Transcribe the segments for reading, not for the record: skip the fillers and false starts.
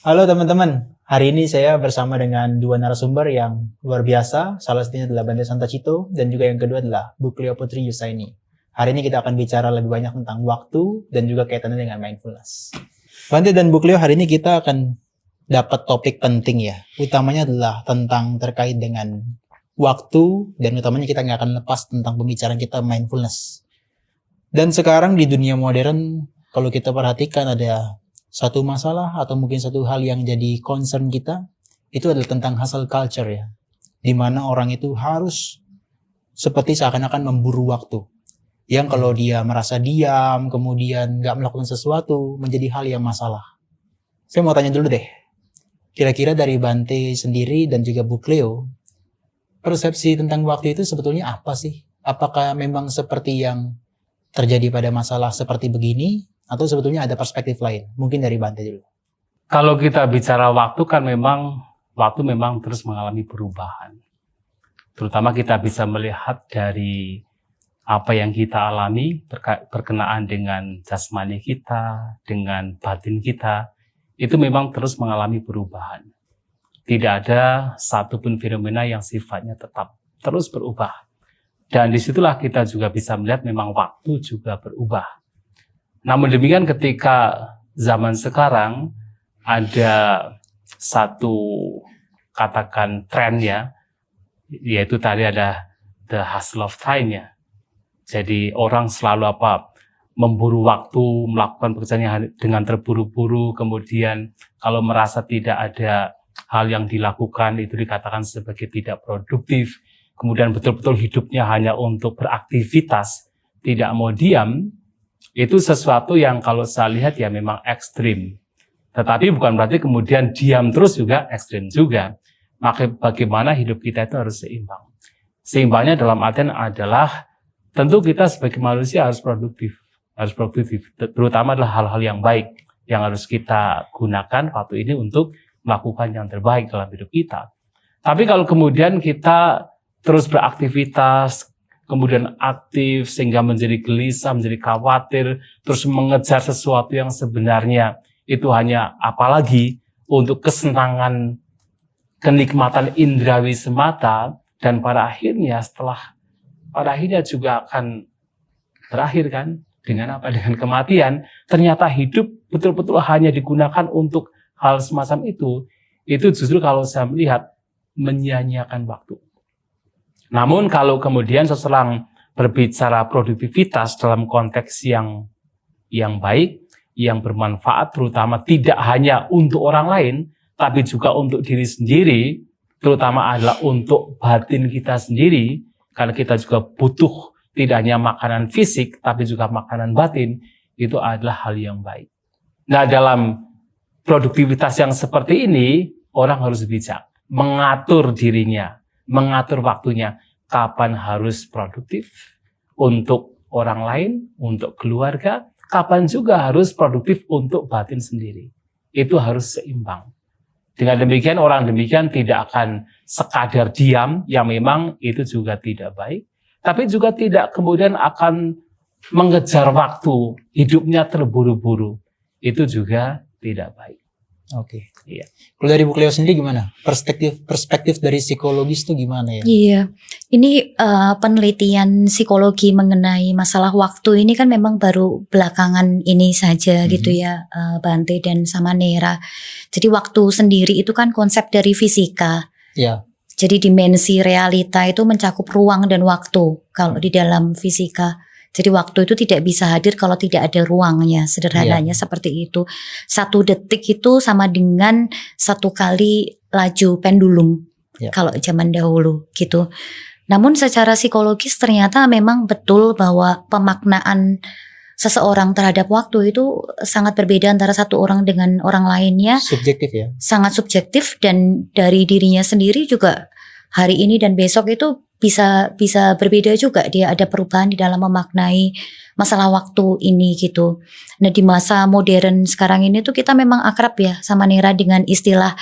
Halo teman-teman, hari ini saya bersama dengan dua narasumber yang luar biasa. Salah satunya adalah Bante Santacito dan juga yang kedua adalah Bu Cleo Putri Yusaini. Hari ini kita akan bicara lebih banyak tentang waktu dan juga kaitannya dengan mindfulness. Bante dan Bu Cleo, hari ini kita akan dapat topik penting ya. Utamanya adalah tentang terkait dengan waktu dan utamanya kita nggak akan lepas tentang pembicaraan kita mindfulness. Dan sekarang di dunia modern, kalau kita perhatikan ada satu masalah atau mungkin satu hal yang jadi concern kita, itu adalah tentang hustle culture ya. Dimana orang itu harus seperti seakan-akan memburu waktu. Yang kalau dia merasa diam, kemudian nggak melakukan sesuatu, menjadi hal yang masalah. Saya mau tanya dulu deh, kira-kira dari Bante sendiri dan juga Bu Cleo, persepsi tentang waktu itu sebetulnya apa sih? Apakah memang seperti yang terjadi pada masalah seperti begini? Atau sebetulnya ada perspektif lain? Mungkin dari Bante dulu. Kalau kita bicara waktu kan waktu memang terus mengalami perubahan. Terutama kita bisa melihat dari apa yang kita alami berkenaan dengan jasmani kita, dengan batin kita, itu memang terus mengalami perubahan. Tidak ada satupun fenomena yang sifatnya tetap terus berubah. Dan disitulah kita juga bisa melihat memang waktu juga berubah. Namun demikian ketika zaman sekarang ada satu katakan tren ya, yaitu tadi ada the hustle of time ya. Jadi orang selalu memburu waktu, melakukan pekerjaannya dengan terburu-buru, kemudian kalau merasa tidak ada hal yang dilakukan itu dikatakan sebagai tidak produktif, kemudian betul-betul hidupnya hanya untuk beraktivitas, tidak mau diam. Itu sesuatu yang kalau saya lihat ya memang ekstrim. Tetapi bukan berarti kemudian diam terus juga ekstrim juga. Maka bagaimana hidup kita itu harus seimbang. Seimbangnya dalam artian adalah tentu kita sebagai manusia harus produktif. Harus produktif. Terutama adalah hal-hal yang baik yang harus kita gunakan waktu ini untuk melakukan yang terbaik dalam hidup kita. Tapi kalau kemudian kita terus beraktivitas, kemudian aktif sehingga menjadi gelisah, menjadi khawatir, terus mengejar sesuatu yang sebenarnya itu hanya apalagi untuk kesenangan, kenikmatan indrawi semata, dan pada akhirnya juga akan berakhir kan dengan apa? Dengan kematian. Ternyata hidup betul-betul hanya digunakan untuk hal semacam itu justru kalau saya melihat menyia-nyiakan waktu. Namun kalau kemudian seseorang berbicara produktivitas dalam konteks yang baik, yang bermanfaat, terutama tidak hanya untuk orang lain, tapi juga untuk diri sendiri, terutama adalah untuk batin kita sendiri, karena kita juga butuh tidak hanya makanan fisik, tapi juga makanan batin, itu adalah hal yang baik. Nah, dalam produktivitas yang seperti ini, orang harus bijak, mengatur dirinya, mengatur waktunya, kapan harus produktif untuk orang lain, untuk keluarga, kapan juga harus produktif untuk batin sendiri. Itu harus seimbang. Dengan demikian, orang demikian tidak akan sekadar diam, yang memang itu juga tidak baik, tapi juga tidak kemudian akan mengejar waktu, hidupnya terburu-buru. Itu juga tidak baik. Oke. Iya. Kalau dari Bu Cleo sendiri gimana? Perspektif dari psikologis itu gimana ya? Iya. Ini penelitian psikologi mengenai masalah waktu ini kan memang baru belakangan ini saja gitu ya, Bante dan sama Nera. Jadi waktu sendiri itu kan konsep dari fisika. Iya. Jadi dimensi realita itu mencakup ruang dan waktu kalau di dalam fisika. Jadi waktu itu tidak bisa hadir kalau tidak ada ruangnya, sederhananya seperti itu. 1 detik itu sama dengan 1 kali laju pendulum kalau zaman dahulu gitu. Namun secara psikologis ternyata memang betul bahwa pemaknaan seseorang terhadap waktu itu sangat berbeda antara satu orang dengan orang lainnya. Subjektif ya? Sangat subjektif, dan dari dirinya sendiri juga hari ini dan besok itu bisa berbeda juga, dia ada perubahan di dalam memaknai masalah waktu ini gitu. Nah, di masa modern sekarang ini tuh kita memang akrab ya sama Nera dengan istilah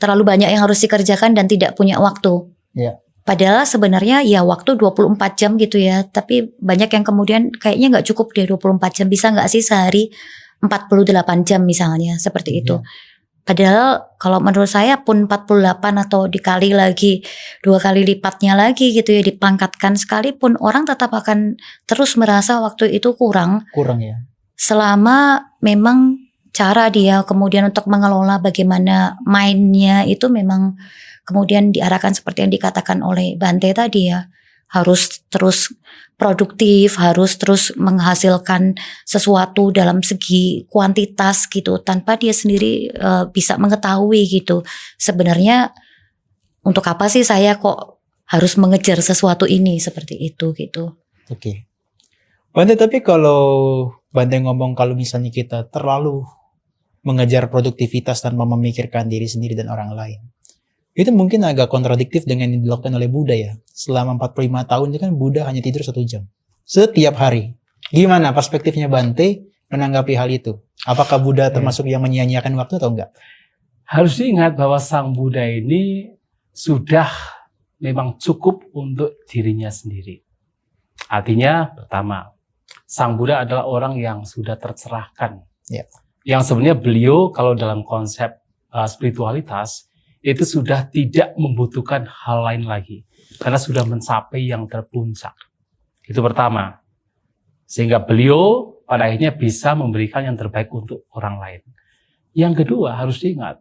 terlalu banyak yang harus dikerjakan dan tidak punya waktu. Iya. Padahal sebenarnya ya waktu 24 jam gitu ya, tapi banyak yang kemudian kayaknya gak cukup deh 24 jam, bisa gak sih sehari 48 jam misalnya, seperti itu. Padahal kalau menurut saya pun 48 atau dikali lagi 2 kali lipatnya lagi gitu ya, dipangkatkan sekalipun orang tetap akan terus merasa waktu itu kurang ya. selama memang cara dia kemudian untuk mengelola bagaimana mainnya itu memang kemudian diarahkan seperti yang dikatakan oleh Bante tadi ya, harus terus produktif, harus terus menghasilkan sesuatu dalam segi kuantitas gitu, tanpa dia sendiri bisa mengetahui gitu sebenarnya untuk apa sih saya kok harus mengejar sesuatu ini seperti itu gitu. Oke. Bante, tapi kalau Bante ngomong kalau misalnya kita terlalu mengejar produktivitas tanpa memikirkan diri sendiri dan orang lain, itu mungkin agak kontradiktif dengan yang dilakukan oleh Buddha ya. Selama 45 tahun itu kan Buddha hanya tidur 1 jam setiap hari. Gimana perspektifnya Bante menanggapi hal itu? Apakah Buddha termasuk yang menyia-nyiakan waktu atau enggak? Harus diingat bahwa Sang Buddha ini sudah memang cukup untuk dirinya sendiri. Artinya pertama, Sang Buddha adalah orang yang sudah tercerahkan. Ya. Yang sebenarnya beliau kalau dalam konsep spiritualitas itu sudah tidak membutuhkan hal lain lagi. Karena sudah mencapai yang terpuncak. Itu pertama. Sehingga beliau pada akhirnya bisa memberikan yang terbaik untuk orang lain. Yang kedua harus diingat.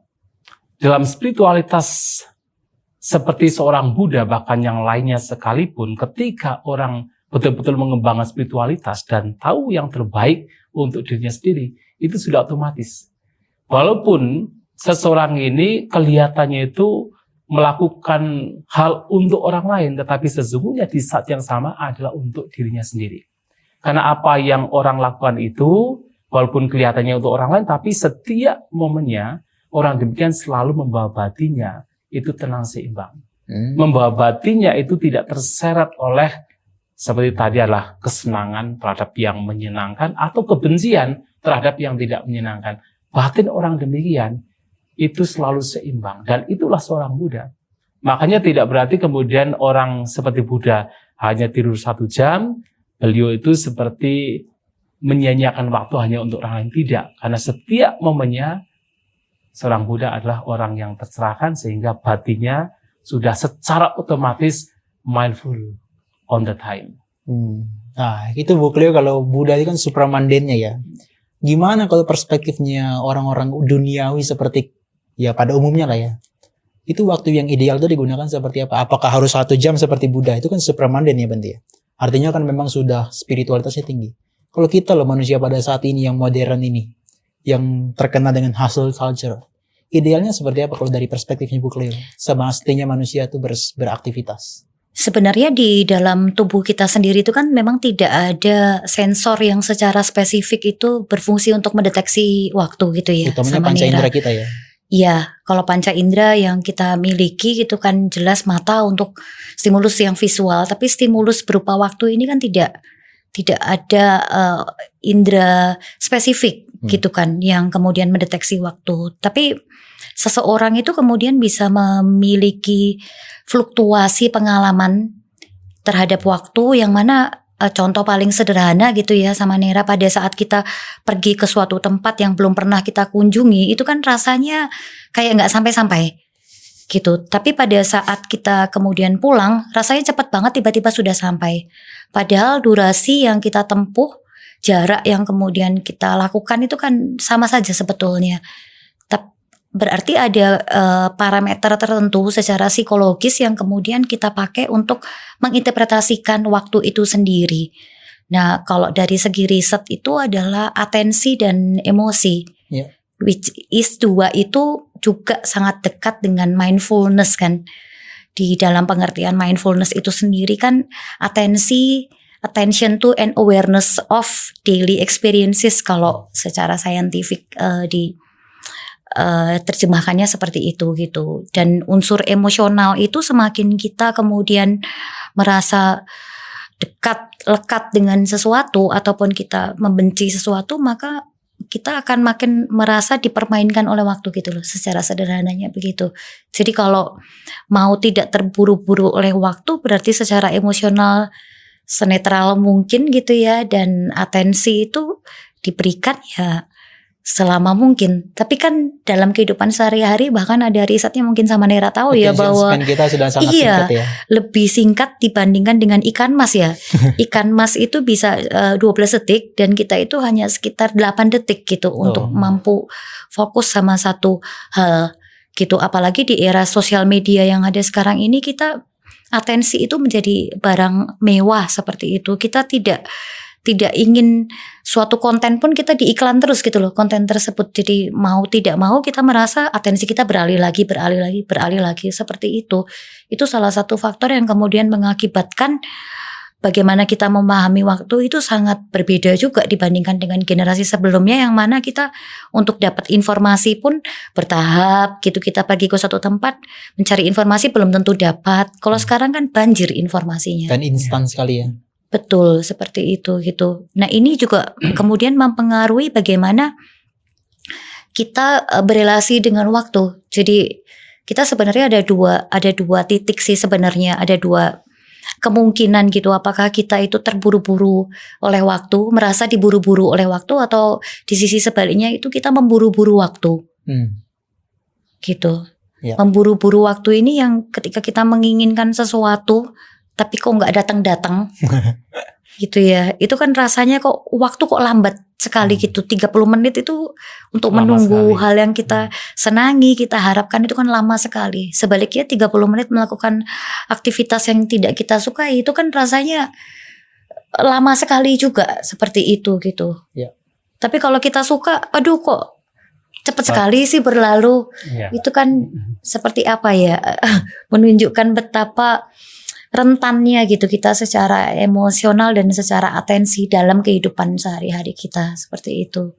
Dalam spiritualitas seperti seorang Buddha, bahkan yang lainnya sekalipun, ketika orang betul-betul mengembangkan spiritualitas dan tahu yang terbaik untuk dirinya sendiri, itu sudah otomatis. Walaupun seseorang ini kelihatannya itu melakukan hal untuk orang lain, tetapi sesungguhnya di saat yang sama adalah untuk dirinya sendiri. Karena apa yang orang lakukan itu, walaupun kelihatannya untuk orang lain, tapi setiap momennya, orang demikian selalu membawa batinnya itu tenang seimbang. Membawa batinnya itu tidak terseret oleh, seperti tadi adalah kesenangan terhadap yang menyenangkan, atau kebencian terhadap yang tidak menyenangkan. Batin orang demikian itu selalu seimbang, dan itulah seorang Buddha. Makanya tidak berarti kemudian orang seperti Buddha hanya tidur 1 jam, beliau itu seperti menyia-nyiakan waktu hanya untuk orang lain. Tidak, karena setiap momennya seorang Buddha adalah orang yang tercerahkan sehingga batinnya sudah secara otomatis mindful on the time. Nah, itu Bu Cleo, kalau Buddha itu kan supramandennya ya. Gimana kalau perspektifnya orang-orang duniawi seperti ya pada umumnya lah ya. Itu waktu yang ideal itu digunakan seperti apa? Apakah harus 1 jam seperti Buddha? Itu kan supramanden ya Bante ya. Artinya kan memang sudah spiritualitasnya tinggi. Kalau kita loh manusia pada saat ini yang modern ini, yang terkena dengan hustle culture, idealnya seperti apa kalau dari perspektifnya Bu Cleo? Semestinya manusia itu beraktivitas. Sebenarnya di dalam tubuh kita sendiri itu kan memang tidak ada sensor yang secara spesifik itu berfungsi untuk mendeteksi waktu gitu ya. Utamanya panca indera kita ya. Iya, kalau panca indera yang kita miliki itu kan jelas mata untuk stimulus yang visual, tapi stimulus berupa waktu ini kan tidak ada indera spesifik gitu kan yang kemudian mendeteksi waktu. Tapi seseorang itu kemudian bisa memiliki fluktuasi pengalaman terhadap waktu yang mana contoh paling sederhana gitu ya sama Nera, pada saat kita pergi ke suatu tempat yang belum pernah kita kunjungi itu kan rasanya kayak nggak sampai-sampai gitu. Tapi pada saat kita kemudian pulang rasanya cepat banget, tiba-tiba sudah sampai. Padahal durasi yang kita tempuh, jarak yang kemudian kita lakukan itu kan sama saja sebetulnya. Berarti ada parameter tertentu secara psikologis yang kemudian kita pakai untuk menginterpretasikan waktu itu sendiri. Nah, kalau dari segi riset itu adalah atensi dan emosi, which is 2 itu juga sangat dekat dengan mindfulness kan. Di dalam pengertian mindfulness itu sendiri kan attention to and awareness of daily experiences kalau secara saintifik terjemahkannya seperti itu gitu. Dan unsur emosional itu semakin kita kemudian merasa lekat dengan sesuatu ataupun kita membenci sesuatu, maka kita akan makin merasa dipermainkan oleh waktu gitu loh, secara sederhananya begitu. Jadi kalau mau tidak terburu-buru oleh waktu berarti secara emosional senetral mungkin gitu ya, dan atensi itu diberikan ya selama mungkin. Tapi kan dalam kehidupan sehari-hari bahkan ada risetnya mungkin sama Nera tahu ya Attention bahwa span kita sudah sangat iya, singkat ya. lebih singkat dibandingkan dengan ikan mas ya. Ikan mas itu bisa 12 detik dan kita itu hanya sekitar 8 detik gitu untuk mampu fokus sama satu hal gitu. Apalagi di era sosial media yang ada sekarang ini, kita atensi itu menjadi barang mewah seperti itu. Kita tidak ingin suatu konten pun kita diiklan terus gitu loh, konten tersebut. Jadi mau tidak mau kita merasa atensi kita beralih lagi seperti itu. Itu salah satu faktor yang kemudian mengakibatkan bagaimana kita memahami waktu itu sangat berbeda juga dibandingkan dengan generasi sebelumnya, yang mana kita untuk dapat informasi pun bertahap gitu. Kita pergi ke suatu tempat mencari informasi belum tentu dapat. Kalau sekarang kan banjir informasinya. Dan instan sekali ya. Betul, seperti itu gitu. Nah, ini juga kemudian mempengaruhi bagaimana kita berelasi dengan waktu. Jadi kita sebenarnya ada dua titik sih sebenarnya, ada dua kemungkinan gitu. Apakah kita itu terburu-buru oleh waktu, merasa diburu-buru oleh waktu, atau di sisi sebaliknya itu kita memburu-buru waktu. Gitu. Ya. Memburu-buru waktu ini yang ketika kita menginginkan sesuatu tapi kok nggak datang-datang gitu ya, itu kan rasanya kok waktu kok lambat sekali gitu. 30 menit itu untuk lama menunggu sekali. hal yang kita senangi, kita harapkan itu kan lama sekali. Sebaliknya 30 menit melakukan aktivitas yang tidak kita sukai itu kan rasanya lama sekali juga, seperti itu gitu Ya. Tapi kalau kita suka, aduh kok cepat sekali sih berlalu. Ya. Itu kan seperti apa ya, menunjukkan betapa rentannya gitu kita secara emosional dan secara atensi dalam kehidupan sehari-hari kita, seperti itu.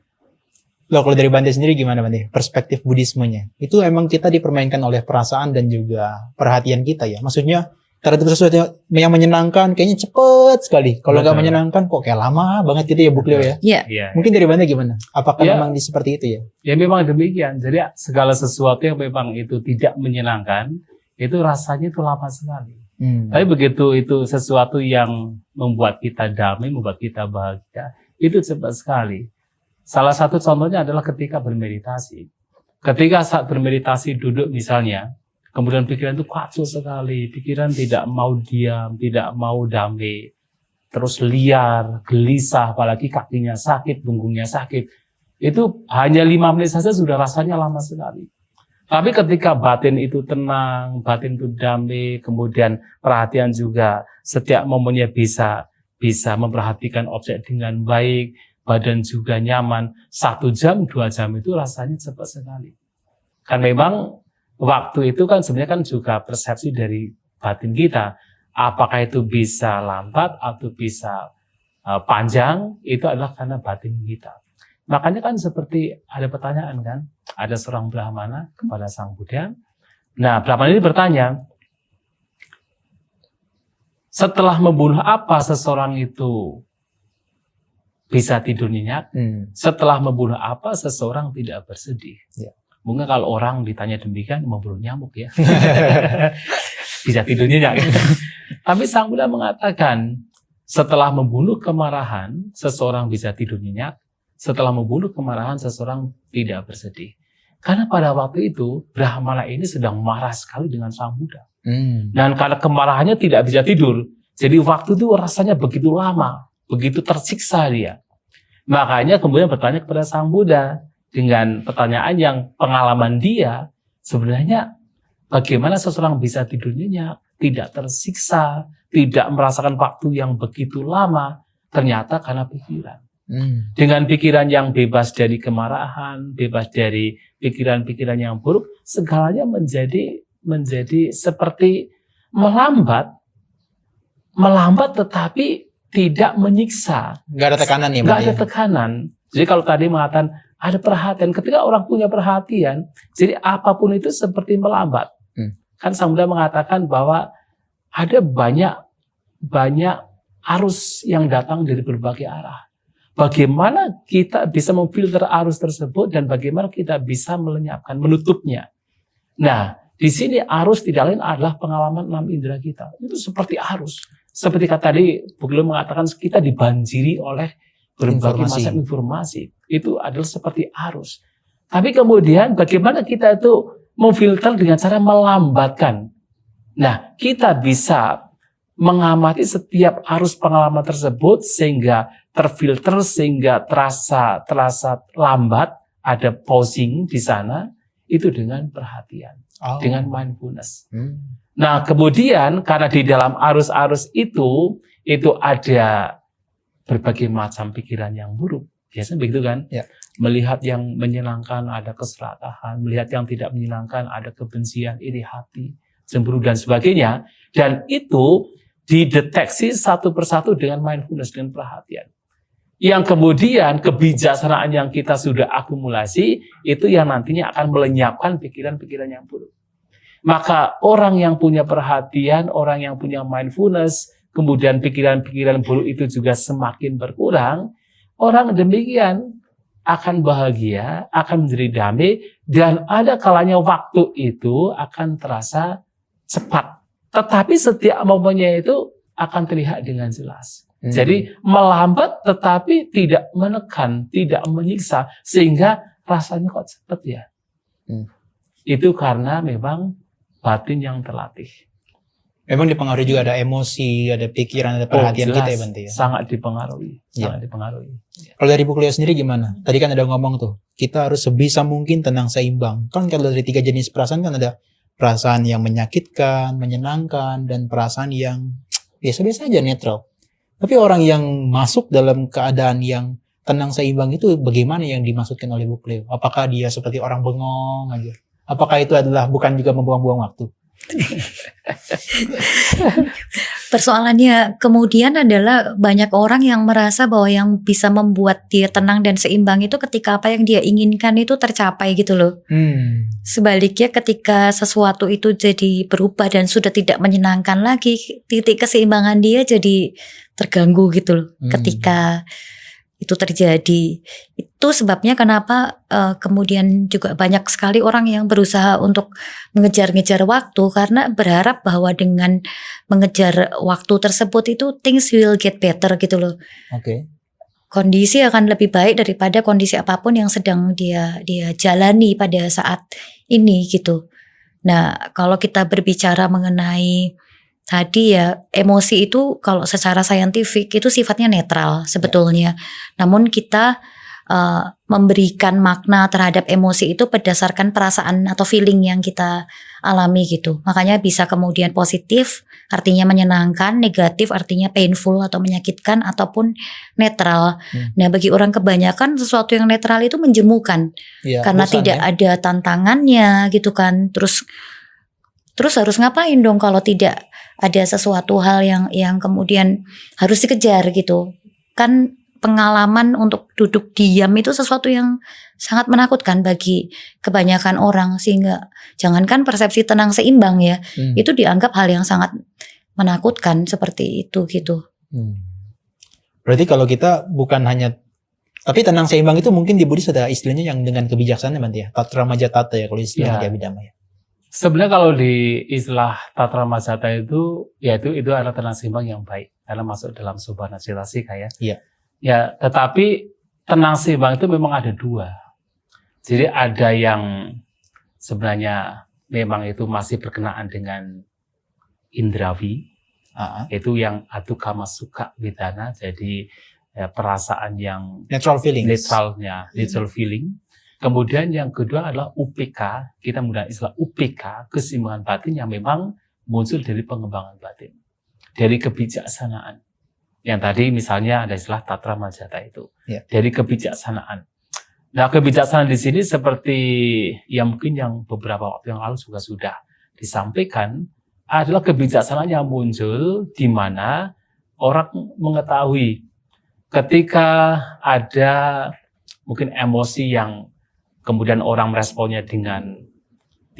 Loh, kalau dari Bante sendiri gimana Bante? Perspektif Buddhismenya. Itu emang kita dipermainkan oleh perasaan dan juga perhatian kita ya. Maksudnya terhadap sesuatu yang menyenangkan kayaknya cepet sekali. Kalau nggak Betul. menyenangkan kok kayak lama banget gitu ya Bu Cleo ya. Ya, Iya. Mungkin dari Bante gimana? Apakah Ya. memang seperti itu ya? Ya memang demikian. Jadi segala sesuatu yang memang itu tidak menyenangkan, itu rasanya itu lama sekali. Tapi begitu itu sesuatu yang membuat kita damai, membuat kita bahagia, itu cepat sekali. Salah satu contohnya adalah ketika bermeditasi. Ketika saat bermeditasi duduk misalnya, kemudian pikiran itu kacau sekali, pikiran tidak mau diam, tidak mau damai, terus liar, gelisah, apalagi kakinya sakit, punggungnya sakit. Itu hanya 5 menit saja sudah rasanya lama sekali. Tapi ketika batin itu tenang, batin itu damai, kemudian perhatian juga setiap momennya bisa memperhatikan objek dengan baik, badan juga nyaman, 1 jam, 2 jam itu rasanya cepat sekali. Kan memang waktu itu kan sebenarnya kan juga persepsi dari batin kita. Apakah itu bisa lambat atau bisa panjang, itu adalah karena batin kita. Makanya kan seperti ada pertanyaan kan, ada seorang Brahmana kepada Sang Buddha. Nah, Brahmana ini bertanya, setelah membunuh apa seseorang itu bisa tidur nyenyak? Setelah membunuh apa seseorang tidak bersedih? Ya. Mungkin kalau orang ditanya demikian, membunuh nyamuk ya. Bisa tidur nyenyak. Tapi Sang Buddha mengatakan, setelah membunuh kemarahan, seseorang bisa tidur nyenyak. Setelah membunuh kemarahan, seseorang tidak bersedih. Karena pada waktu itu, Brahmana ini sedang marah sekali dengan Sang Buddha. Dan karena kemarahannya tidak bisa tidur, jadi waktu itu rasanya begitu lama, begitu tersiksa dia. Makanya kemudian bertanya kepada Sang Buddha, dengan pertanyaan yang pengalaman dia, sebenarnya bagaimana seseorang bisa tidur nyenyak, tidak tersiksa, tidak merasakan waktu yang begitu lama, ternyata karena pikiran. Dengan pikiran yang bebas dari kemarahan, bebas dari pikiran-pikiran yang buruk, segalanya menjadi seperti melambat tetapi tidak menyiksa. Nggak ada tekanan ya? Nggak ada tekanan. Jadi kalau tadi mengatakan ada perhatian, ketika orang punya perhatian, jadi apapun itu seperti melambat. Kan Sang Buddha mengatakan bahwa ada banyak arus yang datang dari berbagai arah. Bagaimana kita bisa memfilter arus tersebut dan bagaimana kita bisa melenyapkan, menutupnya. Nah, di sini arus tidak lain adalah pengalaman 6 indera kita. Itu seperti arus. Seperti kata tadi, Bu Gelo mengatakan kita dibanjiri oleh berbagai macam informasi. Itu adalah seperti arus. Tapi kemudian bagaimana kita itu memfilter dengan cara melambatkan. Nah, kita bisa mengamati setiap arus pengalaman tersebut sehingga terfilter, sehingga terasa lambat, ada pausing di sana, itu dengan perhatian, dengan mindfulness. Nah, kemudian karena di dalam arus-arus itu ada berbagai macam pikiran yang buruk. Biasanya begitu kan? Ya. Melihat yang menyenangkan ada keserakahan, melihat yang tidak menyenangkan ada kebencian, iri hati, cemburu dan sebagainya. Dan itu dideteksi satu persatu dengan mindfulness, dengan perhatian. Yang kemudian kebijaksanaan yang kita sudah akumulasi itu yang nantinya akan melenyapkan pikiran-pikiran yang buruk. Maka orang yang punya perhatian, orang yang punya mindfulness, kemudian pikiran-pikiran buruk itu juga semakin berkurang, orang demikian akan bahagia, akan menjadi damai, dan ada kalanya waktu itu akan terasa cepat. Tetapi setiap momennya itu akan terlihat dengan jelas. Jadi melambat tetapi tidak menekan, tidak menyiksa, sehingga rasanya kok cepat ya. Itu karena memang batin yang terlatih. Memang dipengaruhi juga ada emosi, ada pikiran, ada perhatian jelas, kita ya Bante ya. Sangat dipengaruhi, sangat dipengaruhi. Kalau dari Bu Cleo sendiri gimana? Tadi kan ada ngomong tuh, kita harus sebisa mungkin tenang seimbang. Kan kalau dari 3 jenis perasaan kan ada perasaan yang menyakitkan, menyenangkan, dan perasaan yang biasa-biasa aja, netral. Tapi orang yang masuk dalam keadaan yang tenang seimbang itu bagaimana yang dimaksudkan oleh Bu Cleo? Apakah dia seperti orang bengong aja? Apakah itu adalah bukan juga membuang-buang waktu? Persoalannya kemudian adalah banyak orang yang merasa bahwa yang bisa membuat dia tenang dan seimbang itu ketika apa yang dia inginkan itu tercapai gitu loh. Sebaliknya ketika sesuatu itu jadi berubah dan sudah tidak menyenangkan lagi, titik keseimbangan dia jadi terganggu gitu loh ketika itu terjadi. Itu sebabnya kenapa kemudian juga banyak sekali orang yang berusaha untuk mengejar-ngejar waktu, karena berharap bahwa dengan mengejar waktu tersebut itu things will get better gitu loh. Oke. Kondisi akan lebih baik daripada kondisi apapun yang sedang dia jalani pada saat ini gitu. Nah, kalau kita berbicara mengenai tadi ya, emosi itu kalau secara saintifik itu sifatnya netral sebetulnya. Namun kita memberikan makna terhadap emosi itu berdasarkan perasaan atau feeling yang kita alami gitu. Makanya bisa kemudian positif artinya menyenangkan, negatif artinya painful atau menyakitkan, ataupun netral. Nah, bagi orang kebanyakan sesuatu yang netral itu menjemukan karena tidak ada tantangannya gitu kan. Terus harus ngapain dong kalau tidak ada sesuatu hal yang kemudian harus dikejar gitu. Kan pengalaman untuk duduk diam itu sesuatu yang sangat menakutkan bagi kebanyakan orang, sehingga jangankan persepsi tenang seimbang ya, itu dianggap hal yang sangat menakutkan seperti itu gitu. Berarti kalau kita bukan hanya, tapi tenang seimbang itu mungkin di Buddhis ada istilahnya yang dengan kebijaksanaan Bante ya, Tatra Majatata ya kalau istilah Abhidhamma ya. Sebenarnya kalau di istilah Tatra Majata itu, yaitu itu adalah tenang seimbang yang baik, karena masuk dalam Subhana Cetasika ya. Iya. Ya, tetapi tenang seimbang itu memang ada 2. Jadi ada yang sebenarnya memang itu masih berkenaan dengan indrawi, itu yang adu kama suka widana, jadi ya, perasaan yang natural feeling. Natural feeling. Kemudian yang kedua adalah UPK, kita menggunakan istilah UPK, keseimbangan batin yang memang muncul dari pengembangan batin, dari kebijaksanaan. Yang tadi misalnya ada istilah Tatra Majata itu, dari kebijaksanaan. Nah, kebijaksanaan di sini seperti yang mungkin yang beberapa waktu yang lalu juga sudah disampaikan, adalah kebijaksanaan yang muncul di mana orang mengetahui ketika ada mungkin emosi yang kemudian orang meresponnya dengan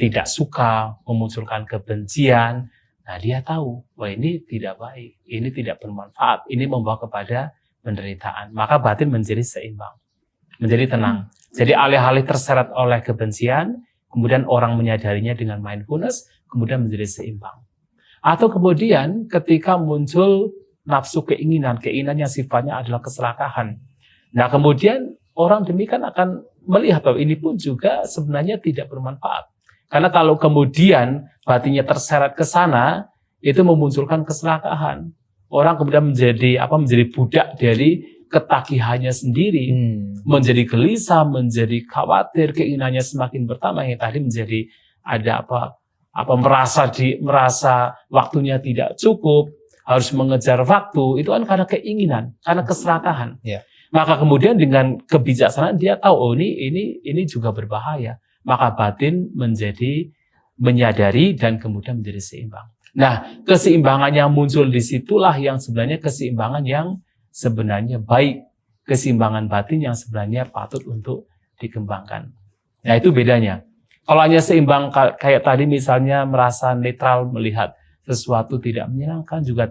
tidak suka, memunculkan kebencian. Nah, dia tahu, wah ini tidak baik, ini tidak bermanfaat, ini membawa kepada penderitaan. Maka batin menjadi seimbang, menjadi tenang. Jadi alih-alih terseret oleh kebencian, kemudian orang menyadarinya dengan mindfulness, kemudian menjadi seimbang. Atau kemudian ketika muncul nafsu keinginan yang sifatnya adalah keserakahan. Nah kemudian orang demikian akan melihat bahwa ini pun juga sebenarnya tidak bermanfaat. Karena kalau kemudian batinnya terseret ke sana, itu memunculkan keserakahan. Orang kemudian menjadi budak dari ketagihannya sendiri, menjadi gelisah, menjadi khawatir, keinginannya semakin bertambah, yang tadi menjadi ada merasa waktunya tidak cukup, harus mengejar waktu, itu kan karena keinginan, karena keserakahan. Yeah. Maka kemudian dengan kebijaksanaan dia tahu, oh ini juga berbahaya. Maka batin menjadi menyadari dan kemudian menjadi seimbang. Nah, keseimbangan yang muncul disitulah yang sebenarnya keseimbangan yang sebenarnya baik. Keseimbangan batin yang sebenarnya patut untuk dikembangkan. Nah, itu bedanya. Kalau hanya seimbang kayak tadi misalnya merasa netral melihat sesuatu tidak menyenangkan, juga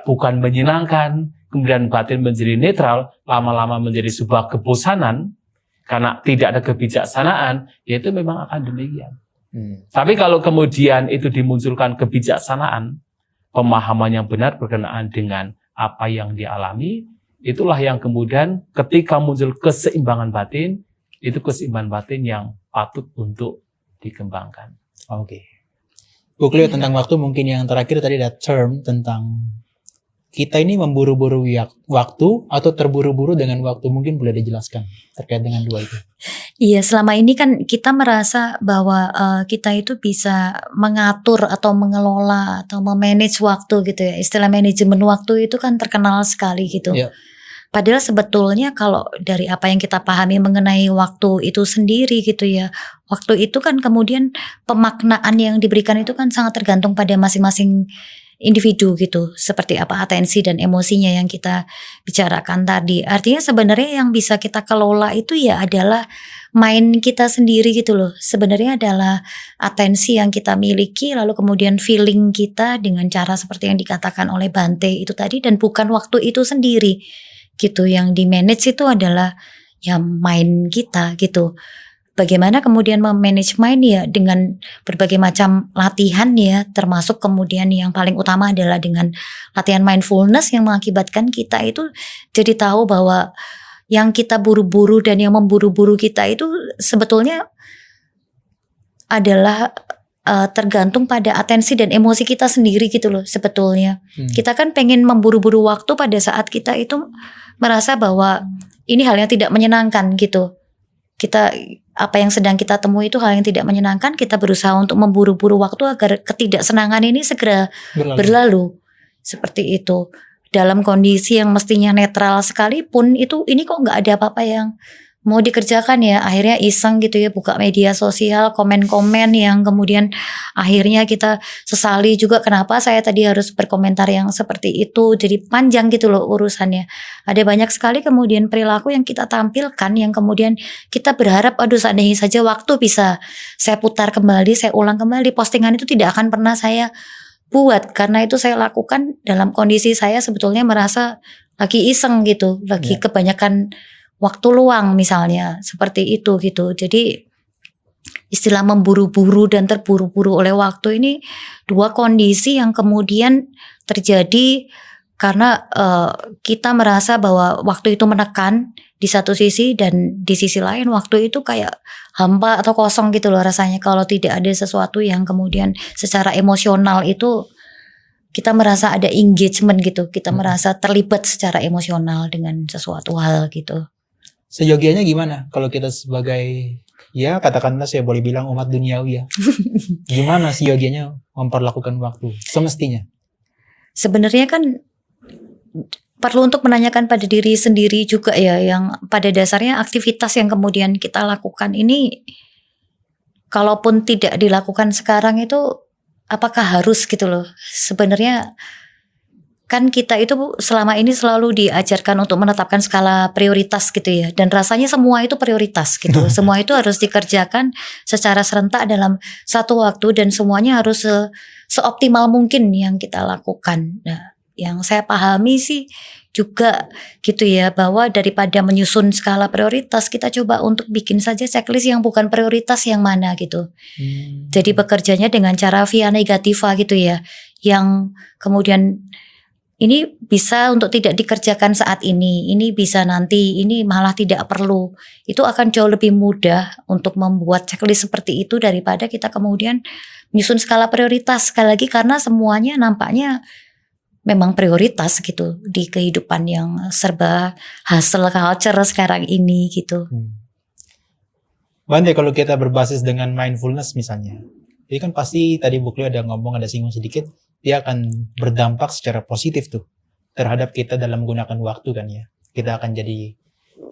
bukan menyenangkan, kemudian batin menjadi netral, lama-lama menjadi sebuah kebosanan, karena tidak ada kebijaksanaan, ya itu memang akan demikian. Tapi kalau kemudian itu dimunculkan kebijaksanaan, pemahaman yang benar berkenaan dengan apa yang dialami, itulah yang kemudian ketika muncul keseimbangan batin, itu keseimbangan batin yang patut untuk dikembangkan. Oke. Bu Cleo, tentang waktu mungkin yang terakhir tadi ada term tentang kita ini memburu-buru waktu atau terburu-buru dengan waktu, mungkin boleh dijelaskan terkait dengan dua itu. Iya, selama ini kan kita merasa bahwa kita itu bisa mengatur atau mengelola atau memanage waktu gitu ya. Istilah manajemen waktu itu kan terkenal sekali gitu. Yeah. Padahal sebetulnya kalau dari apa yang kita pahami mengenai waktu itu sendiri gitu ya. Waktu itu kan kemudian pemaknaan yang diberikan itu kan sangat tergantung pada masing-masing individu gitu, seperti apa atensi dan emosinya yang kita bicarakan tadi. Artinya sebenarnya yang bisa kita kelola itu ya adalah main kita sendiri gitu loh. Sebenarnya adalah atensi yang kita miliki, lalu kemudian feeling kita dengan cara seperti yang dikatakan oleh Bante itu tadi, dan bukan waktu itu sendiri gitu. Yang di manage itu adalah ya main kita gitu. Bagaimana kemudian memanage mind ya dengan berbagai macam latihan ya, termasuk kemudian yang paling utama adalah dengan latihan mindfulness yang mengakibatkan kita itu jadi tahu bahwa yang kita buru-buru dan yang memburu-buru kita itu sebetulnya adalah tergantung pada atensi dan emosi kita sendiri gitu loh sebetulnya. Kita kan pengen memburu-buru waktu pada saat kita itu merasa bahwa ini hal yang tidak menyenangkan gitu. Apa yang sedang kita temui itu hal yang tidak menyenangkan, kita berusaha untuk memburu-buru waktu agar ketidaksenangan ini segera berlalu. Seperti itu. Dalam kondisi yang mestinya netral sekalipun, ini kok nggak ada apa-apa yang mau dikerjakan ya, akhirnya iseng gitu ya, buka media sosial, komen-komen yang kemudian akhirnya kita sesali juga kenapa saya tadi harus berkomentar yang seperti itu. Jadi panjang gitu loh urusannya. Ada banyak sekali kemudian perilaku yang kita tampilkan yang kemudian kita berharap aduh seandainya saja waktu bisa saya putar kembali, saya ulang kembali, postingan itu tidak akan pernah saya buat, karena itu saya lakukan dalam kondisi saya sebetulnya merasa lagi iseng gitu, lagi kebanyakan waktu luang misalnya, seperti itu gitu. Jadi istilah memburu-buru dan terburu-buru oleh waktu ini dua kondisi yang kemudian terjadi karena kita merasa bahwa waktu itu menekan di satu sisi, dan di sisi lain waktu itu kayak hampa atau kosong gitu loh rasanya kalau tidak ada sesuatu yang kemudian secara emosional itu kita merasa ada engagement gitu, kita merasa terlibat secara emosional dengan sesuatu hal gitu. Seyogianya gimana kalau kita sebagai, ya katakanlah saya boleh bilang umat duniawi ya, gimana seyogianya memperlakukan waktu semestinya? Sebenarnya kan perlu untuk menanyakan pada diri sendiri juga ya, yang pada dasarnya aktivitas yang kemudian kita lakukan ini kalaupun tidak dilakukan sekarang itu apakah harus gitu loh. Sebenarnya kan kita itu selama ini selalu diajarkan untuk menetapkan skala prioritas gitu ya, dan rasanya semua itu prioritas gitu. Semua itu harus dikerjakan secara serentak dalam satu waktu dan semuanya harus seoptimal mungkin yang kita lakukan. Nah, yang saya pahami sih juga gitu ya, bahwa daripada menyusun skala prioritas, kita coba untuk bikin saja checklist yang bukan prioritas yang mana gitu. Jadi bekerjanya dengan cara via negativa gitu ya, yang kemudian ini bisa untuk tidak dikerjakan saat ini bisa nanti, ini malah tidak perlu. Itu akan jauh lebih mudah untuk membuat checklist seperti itu daripada kita kemudian menyusun skala prioritas. Sekali lagi karena semuanya nampaknya memang prioritas gitu di kehidupan yang serba hustle culture sekarang ini gitu. Bante, kalau kita berbasis dengan mindfulness misalnya, jadi kan pasti tadi Bu Cleo ada ngomong, ada singgung sedikit, dia akan berdampak secara positif tuh terhadap kita dalam menggunakan waktu kan ya. Kita akan jadi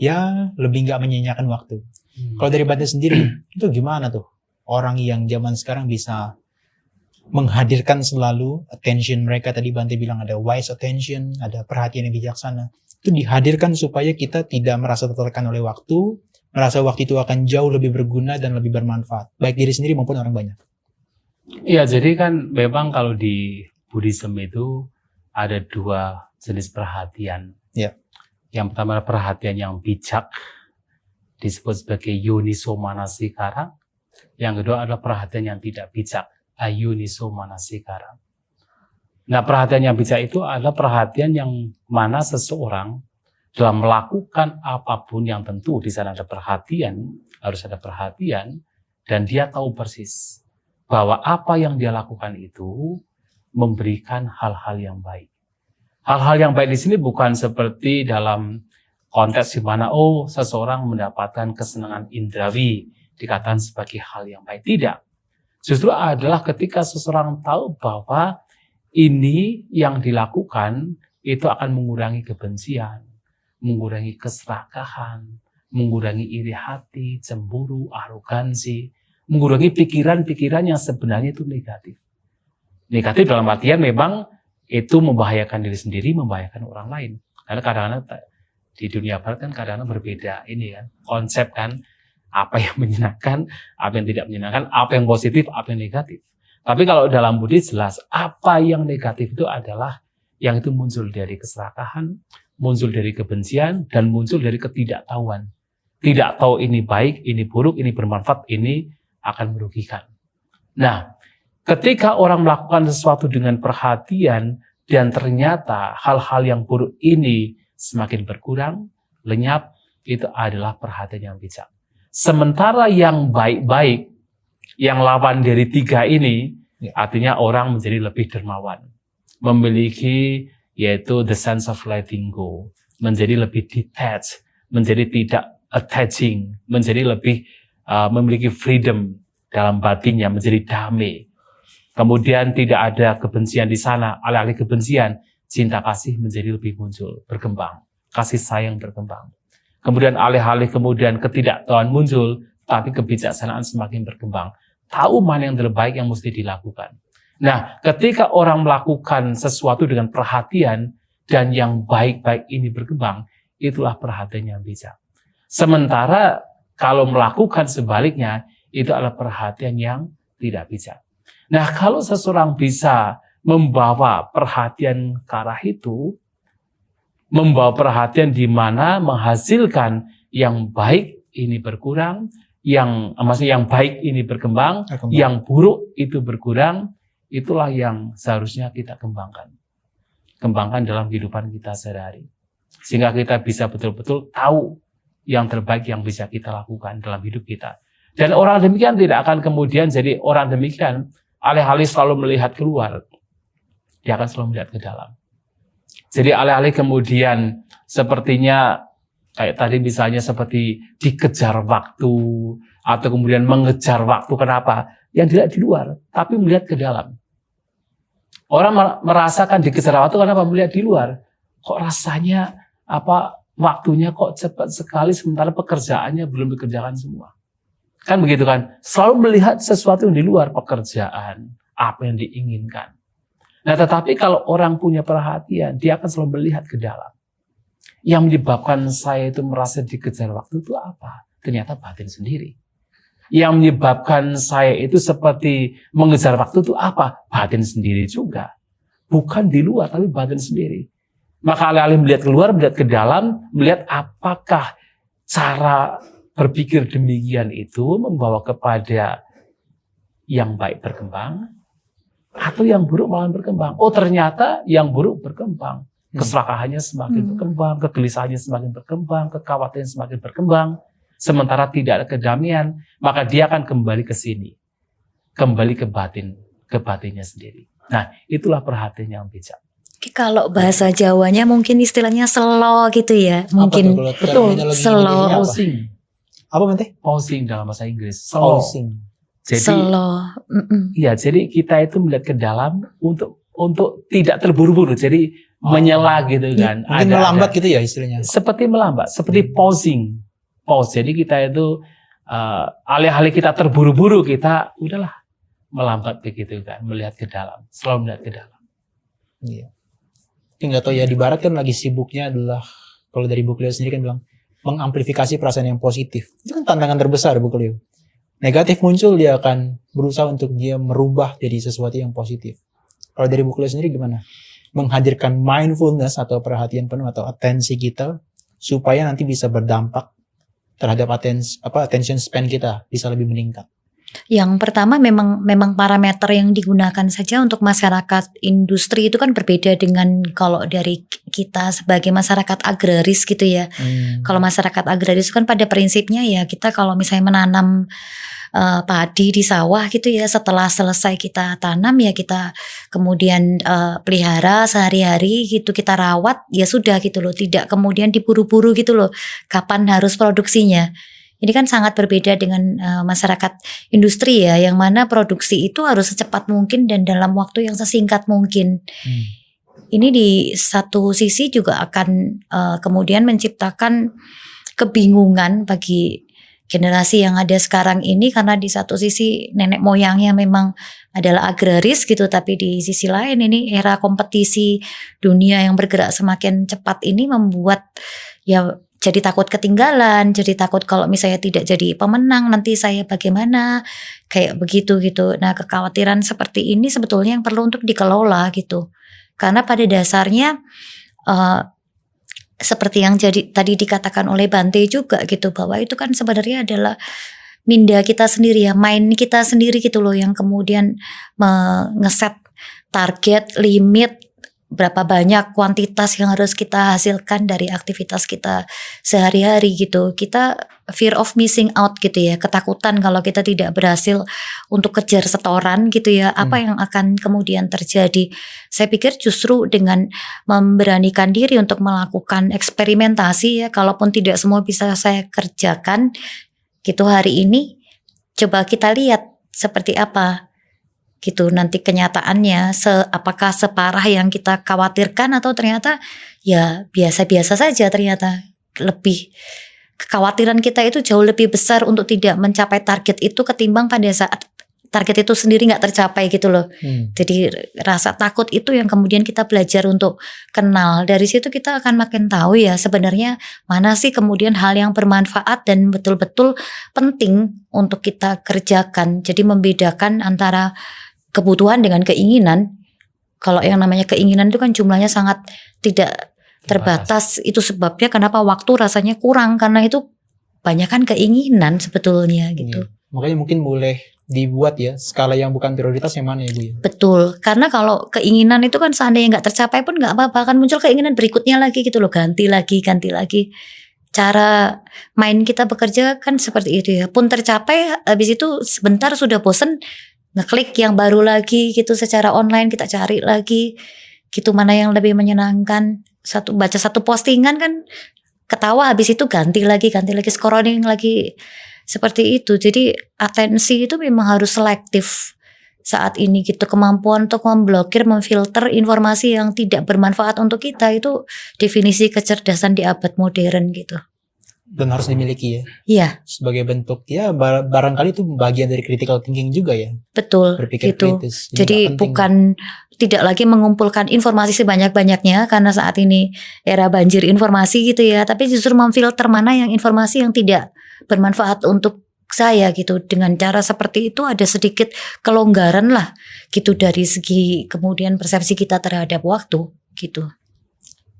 ya lebih nggak menyia-nyiakan waktu. Kalau dari Bante sendiri, itu gimana tuh orang yang zaman sekarang bisa menghadirkan selalu attention mereka, tadi Bante bilang ada wise attention, ada perhatian yang bijaksana, itu dihadirkan supaya kita tidak merasa tertekan oleh waktu, merasa waktu itu akan jauh lebih berguna dan lebih bermanfaat, baik diri sendiri maupun orang banyak. Iya, jadi kan memang kalau di Buddhism itu ada 2 jenis perhatian. Ya. Yang pertama perhatian yang bijak, disebut sebagai yoniso manasikara. Yang kedua adalah perhatian yang tidak bijak, ayoniso manasikara. Nah, perhatian yang bijak itu adalah perhatian yang mana seseorang dalam melakukan apapun yang tentu di sana ada perhatian, harus ada perhatian, dan dia tahu persis bahwa apa yang dia lakukan itu memberikan hal-hal yang baik. Hal-hal yang baik di sini bukan seperti dalam konteks di mana seseorang mendapatkan kesenangan indrawi dikatakan sebagai hal yang baik. Tidak. Justru adalah ketika seseorang tahu bahwa ini yang dilakukan itu akan mengurangi kebencian, mengurangi keserakahan, mengurangi iri hati, cemburu, arogansi, mengurangi pikiran-pikiran yang sebenarnya itu negatif. Negatif dalam artian memang itu membahayakan diri sendiri, membahayakan orang lain. Karena kadang-kadang di dunia barat kan kadang-kadang berbeda ini kan, konsep kan, apa yang menyenangkan, apa yang tidak menyenangkan, apa yang positif, apa yang negatif. Tapi kalau dalam Buddhis jelas, apa yang negatif itu adalah yang itu muncul dari keserakahan, muncul dari kebencian, dan muncul dari ketidaktahuan. Tidak tahu ini baik, ini buruk, ini bermanfaat, ini akan merugikan. Nah, ketika orang melakukan sesuatu dengan perhatian dan ternyata hal-hal yang buruk ini semakin berkurang, lenyap, itu adalah perhatian yang bijak. Sementara yang baik-baik, yang lawan dari 3 ini, artinya orang menjadi lebih dermawan, memiliki yaitu the sense of letting go, menjadi lebih detached, menjadi tidak attaching, menjadi lebih memiliki freedom dalam batinnya, menjadi damai. Kemudian tidak ada kebencian di sana, alih-alih kebencian, cinta kasih menjadi lebih muncul, berkembang, kasih sayang berkembang. Kemudian alih-alih kemudian ketidaktahuan muncul, tapi kebijaksanaan semakin berkembang. Tahu mana yang terbaik yang mesti dilakukan. Nah, ketika orang melakukan sesuatu dengan perhatian dan yang baik-baik ini berkembang, itulah perhatian yang bijak. Sementara kalau melakukan sebaliknya, itu adalah perhatian yang tidak bijak. Nah, kalau seseorang bisa membawa perhatian ke arah itu, membawa perhatian di mana menghasilkan yang baik ini berkurang, maksudnya yang baik ini berkembang, yang buruk itu berkurang, itulah yang seharusnya kita kembangkan. Kembangkan dalam kehidupan kita sehari-hari. Sehingga kita bisa betul-betul tahu yang terbaik yang bisa kita lakukan dalam hidup kita. Dan orang demikian tidak akan kemudian jadi orang demikian, alih-alih selalu melihat keluar, dia akan selalu melihat ke dalam. Jadi alih-alih kemudian sepertinya kayak tadi misalnya seperti dikejar waktu, atau kemudian mengejar waktu, kenapa? Yang dilihat di luar, tapi melihat ke dalam. Orang merasakan dikejar waktu kenapa? Melihat di luar. Kok rasanya waktunya kok cepat sekali sementara pekerjaannya belum dikerjakan semua. Kan begitu kan? Selalu melihat sesuatu yang di luar, pekerjaan, apa yang diinginkan. Nah, tetapi kalau orang punya perhatian, dia akan selalu melihat ke dalam. Yang menyebabkan saya itu merasa dikejar waktu itu apa? Ternyata batin sendiri. Yang menyebabkan saya itu seperti mengejar waktu itu apa? Batin sendiri juga. Bukan di luar, tapi batin sendiri. Maka alih-alih melihat keluar, melihat ke dalam, melihat apakah cara berpikir demikian itu membawa kepada yang baik berkembang, Atau yang buruk malah berkembang. Oh ternyata yang buruk berkembang. Keserakahannya semakin berkembang, kegelisahannya semakin berkembang, kekhawatiran semakin berkembang. Sementara tidak ada kedamaian, maka dia akan kembali ke sini. Kembali ke batinnya sendiri. Nah, itulah perhatian yang bijak. Kalau bahasa Jawanya mungkin istilahnya selo gitu ya. Mungkin betul, selo. Pausing. Apa nanti? Pausing dalam bahasa Inggris. Slow. Pausing. Jadi, Iya, jadi kita itu melihat ke dalam untuk tidak terburu-buru. Jadi menyela gitu kan. Mungkin melambat gitu ya istilahnya. Seperti melambat, seperti pausing. Pause. Jadi kita itu alih-alih kita terburu-buru, kita udahlah melambat begitu kan, melihat ke dalam, selalu melihat ke dalam. Iya. Nggak tahu ya, di barat kan lagi sibuknya adalah, kalau dari Bu Cleo sendiri kan bilang mengamplifikasi perasaan yang positif. Itu kan tantangan terbesar Bu Cleo. Negatif muncul, dia akan berusaha untuk dia merubah jadi sesuatu yang positif. Kalau dari Bu Cleo sendiri gimana? Menghadirkan mindfulness atau perhatian penuh atau atensi kita supaya nanti bisa berdampak terhadap attention span kita bisa lebih meningkat. Yang pertama memang parameter yang digunakan saja untuk masyarakat industri itu kan berbeda dengan kalau dari kita sebagai masyarakat agraris gitu ya. Kalau masyarakat agraris kan pada prinsipnya ya kita kalau misalnya menanam padi di sawah gitu ya, setelah selesai kita tanam ya kita kemudian pelihara sehari-hari gitu, kita rawat ya sudah gitu loh, tidak kemudian diburu-buru gitu loh kapan harus produksinya. Ini kan sangat berbeda dengan masyarakat industri ya, yang mana produksi itu harus secepat mungkin dan dalam waktu yang sesingkat mungkin. Ini di satu sisi juga akan kemudian menciptakan kebingungan bagi generasi yang ada sekarang ini, karena di satu sisi nenek moyangnya memang adalah agraris gitu, tapi di sisi lain ini era kompetisi dunia yang bergerak semakin cepat ini membuat ya jadi takut ketinggalan, jadi takut kalau misalnya tidak jadi pemenang nanti saya bagaimana, kayak begitu gitu. Nah kekhawatiran seperti ini sebetulnya yang perlu untuk dikelola gitu, karena pada dasarnya seperti yang tadi dikatakan oleh Bante juga gitu, bahwa itu kan sebenarnya adalah minda kita sendiri ya, mind kita sendiri gitu loh, yang kemudian ngeset target, limit berapa banyak kuantitas yang harus kita hasilkan dari aktivitas kita sehari-hari gitu. Kita fear of missing out gitu ya, ketakutan kalau kita tidak berhasil untuk kejar setoran gitu ya, apa yang akan kemudian terjadi. Saya pikir justru dengan memberanikan diri untuk melakukan eksperimentasi ya, kalaupun tidak semua bisa saya kerjakan gitu hari ini, coba kita lihat seperti apa gitu nanti kenyataannya, apakah separah yang kita khawatirkan atau ternyata ya biasa-biasa saja, ternyata lebih kekhawatiran kita itu jauh lebih besar untuk tidak mencapai target itu ketimbang pada saat target itu sendiri nggak tercapai gitu loh. Jadi rasa takut itu yang kemudian kita belajar untuk kenal. Dari situ kita akan makin tahu ya sebenarnya mana sih kemudian hal yang bermanfaat dan betul-betul penting untuk kita kerjakan. Jadi membedakan antara kebutuhan dengan keinginan. Kalau yang namanya keinginan itu kan jumlahnya sangat tidak terbatas. Itu sebabnya kenapa waktu rasanya kurang, karena itu banyak kan keinginan sebetulnya gitu. Makanya mungkin boleh dibuat ya skala yang bukan prioritas yang mana ya Bu ya? Betul, karena kalau keinginan itu kan seandainya nggak tercapai pun nggak apa-apa, akan muncul keinginan berikutnya lagi gitu loh, ganti lagi. Cara main kita bekerja kan seperti itu ya, pun tercapai habis itu sebentar sudah bosen, ngeklik yang baru lagi gitu secara online, kita cari lagi gitu mana yang lebih menyenangkan. Baca satu postingan kan ketawa, habis itu ganti lagi scrolling lagi, seperti itu. Jadi atensi itu memang harus selektif saat ini gitu. Kemampuan untuk memblokir, memfilter informasi yang tidak bermanfaat untuk kita itu definisi kecerdasan di abad modern gitu. Dan harus dimiliki ya. Iya. Sebagai bentuk ya barangkali itu bagian dari critical thinking juga ya. Betul. Berpikir gitu. kritis. Jadi bukan tidak lagi mengumpulkan informasi sebanyak-banyaknya karena saat ini era banjir informasi gitu ya, tapi justru memfilter mana yang informasi yang tidak bermanfaat untuk saya gitu. Dengan cara seperti itu ada sedikit kelonggaran lah gitu dari segi kemudian persepsi kita terhadap waktu gitu.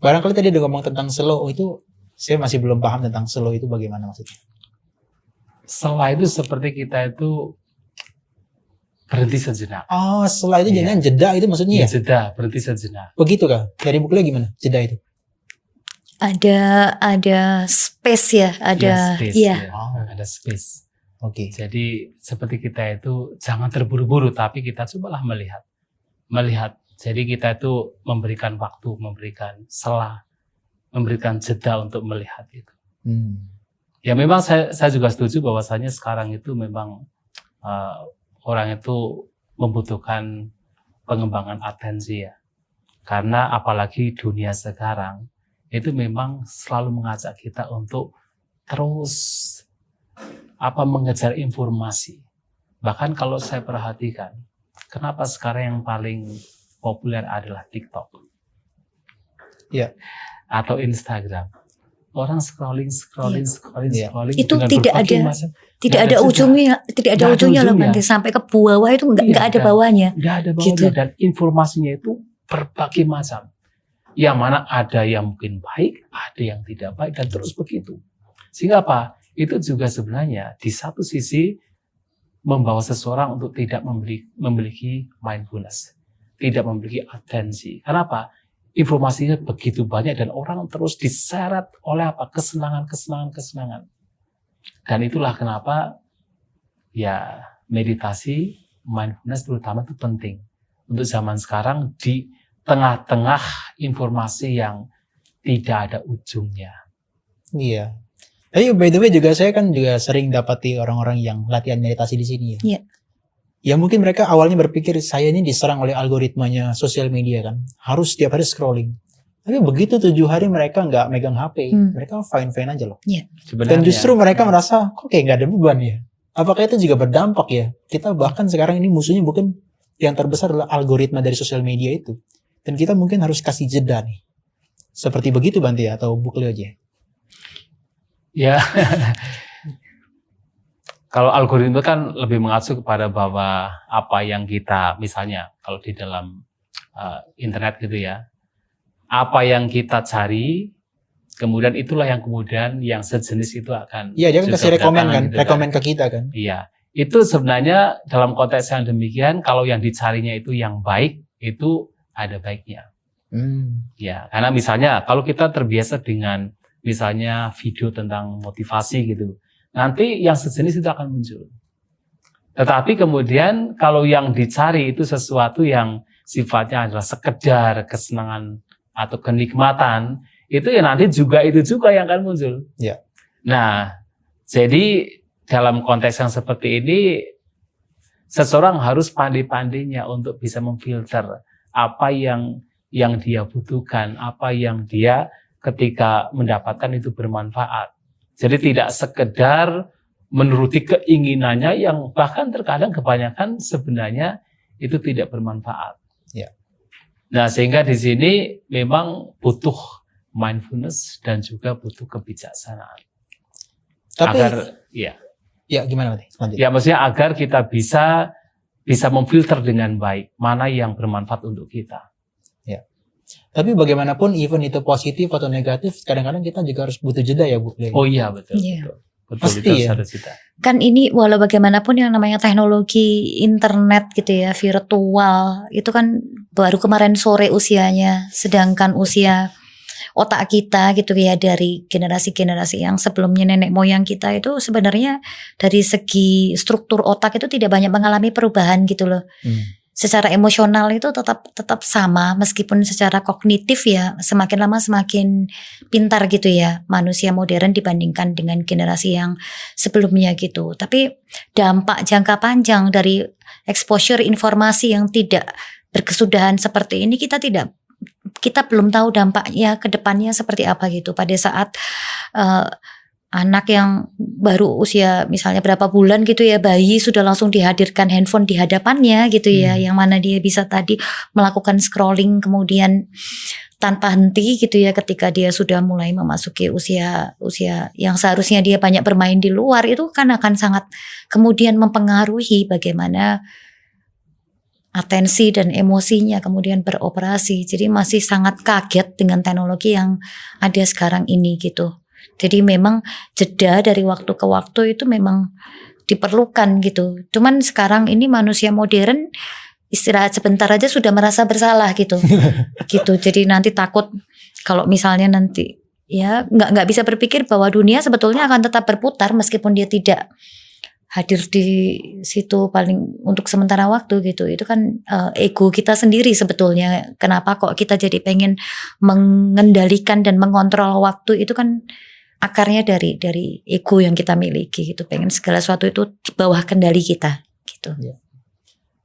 Barangkali tadi ada ngomong tentang slow, itu saya masih belum paham tentang slow itu bagaimana maksudnya. Slow itu seperti kita itu berhenti sejenak. Oh, setelah itu Iya. jangan jeda itu maksudnya Ya ya? jeda, berhenti sejenak. Begitu kah? Dari bukunya gimana? Jeda itu? Ada space ya, ada space, iya. ya. Ada space. Oke. Jadi seperti kita itu jangan terburu-buru, tapi kita cobalah melihat. Jadi kita itu memberikan waktu, memberikan selah, memberikan jeda untuk melihat itu. Ya memang saya juga setuju bahwasanya sekarang itu memang orang itu membutuhkan pengembangan atensi ya. Karena apalagi dunia sekarang itu memang selalu mengajak kita untuk terus mengejar informasi. Bahkan kalau saya perhatikan, kenapa sekarang yang paling populer adalah TikTok, Iya. atau Instagram. Orang scrolling Iya. Itu dengan tidak berbagai ada- macam. Tidak Nggak ada ada ujungnya, tidak ada Nggak ada ujungnya loh ujungnya. Bante. Sampai ke bawah itu nggak Iya, ada dan- bawahnya. Nggak ada bawahnya, Gitu. dan informasinya itu berbagai macam. Yang mana ada yang mungkin baik, ada yang tidak baik, dan terus begitu. Sehingga apa? Itu juga sebenarnya di satu sisi membawa seseorang untuk tidak memiliki mindfulness, tidak memiliki atensi. Kenapa? Informasinya begitu banyak dan orang terus diseret oleh kesenangan. Dan itulah kenapa ya meditasi, mindfulness terutama itu penting untuk zaman sekarang di tengah-tengah informasi yang tidak ada ujungnya. Iya. Tapi by the way juga saya kan juga sering dapati orang-orang yang latihan meditasi di sini ya. Iya. Ya mungkin mereka awalnya berpikir saya ini diserang oleh algoritmanya sosial media kan. Harus setiap hari scrolling. Tapi begitu 7 hari mereka nggak megang HP. Mereka fine-fine aja loh. Sebenarnya, Dan justru mereka merasa kok kayak nggak ada beban ya. Apakah itu juga berdampak ya? Kita bahkan sekarang ini musuhnya bukan yang terbesar adalah algoritma dari sosial media itu. Dan kita mungkin harus kasih jeda nih. Seperti begitu Bante ya? Atau Bukleo aja? ya kalau algoritma kan lebih mengacu kepada bahwa apa yang kita, misalnya kalau di dalam internet gitu ya, apa yang kita cari, kemudian itulah yang kemudian yang sejenis itu akan Iya, dia kan juga kasih rekomen berdatangan kan, gitu rekomen ke kita kan. Iya, itu sebenarnya dalam konteks yang demikian, kalau yang dicarinya itu yang baik, itu ada baiknya. Ya, karena misalnya kalau kita terbiasa dengan misalnya video tentang motivasi gitu, nanti yang sejenis itu akan muncul. Tetapi kemudian kalau yang dicari itu sesuatu yang sifatnya adalah sekedar kesenangan atau kenikmatan, itu ya nanti itu juga yang akan muncul. Ya. Nah, jadi dalam konteks yang seperti ini, seseorang harus pandai-pandainya untuk bisa memfilter apa yang dia butuhkan, apa yang dia ketika mendapatkan itu bermanfaat. Jadi tidak sekedar menuruti keinginannya yang bahkan terkadang kebanyakan sebenarnya itu tidak bermanfaat. Ya. Nah, sehingga di sini memang butuh mindfulness dan juga butuh kebijaksanaan. Tapi ya gimana Bante? Lanjut. ya maksudnya agar kita bisa memfilter dengan baik mana yang bermanfaat untuk kita. Tapi bagaimanapun even itu positif atau negatif, kadang-kadang kita juga harus butuh jeda ya Bu. Oh iya, betul. Iya. Betul, Pasti itu ya. harus kita. Kan ini walau bagaimanapun yang namanya teknologi internet gitu ya, virtual, itu kan baru kemarin sore usianya, sedangkan usia otak kita gitu ya dari generasi-generasi yang sebelumnya nenek moyang kita itu sebenarnya dari segi struktur otak itu tidak banyak mengalami perubahan gitu loh. Secara emosional itu tetap sama, meskipun secara kognitif ya semakin lama semakin pintar gitu ya manusia modern dibandingkan dengan generasi yang sebelumnya gitu. Tapi dampak jangka panjang dari exposure informasi yang tidak berkesudahan seperti ini kita belum tahu dampaknya ke depannya seperti apa gitu. Pada saat anak yang baru usia misalnya berapa bulan gitu ya, bayi sudah langsung dihadirkan handphone di hadapannya gitu ya, yang mana dia bisa tadi melakukan scrolling kemudian tanpa henti gitu ya, ketika dia sudah mulai memasuki usia yang seharusnya dia banyak bermain di luar, itu kan akan sangat kemudian mempengaruhi bagaimana atensi dan emosinya kemudian beroperasi. Jadi masih sangat kaget dengan teknologi yang ada sekarang ini gitu. Jadi memang jeda dari waktu ke waktu itu memang diperlukan gitu. Cuman sekarang ini manusia modern istirahat sebentar aja sudah merasa bersalah gitu. Gitu. Jadi nanti takut kalau misalnya nanti ya nggak bisa berpikir bahwa dunia sebetulnya akan tetap berputar meskipun dia tidak hadir di situ paling untuk sementara waktu gitu. Itu kan ego kita sendiri sebetulnya. Kenapa kok kita jadi pengen mengendalikan dan mengontrol waktu, itu kan akarnya dari ego yang kita miliki gitu. Pengen segala sesuatu itu di bawah kendali kita gitu. Ya.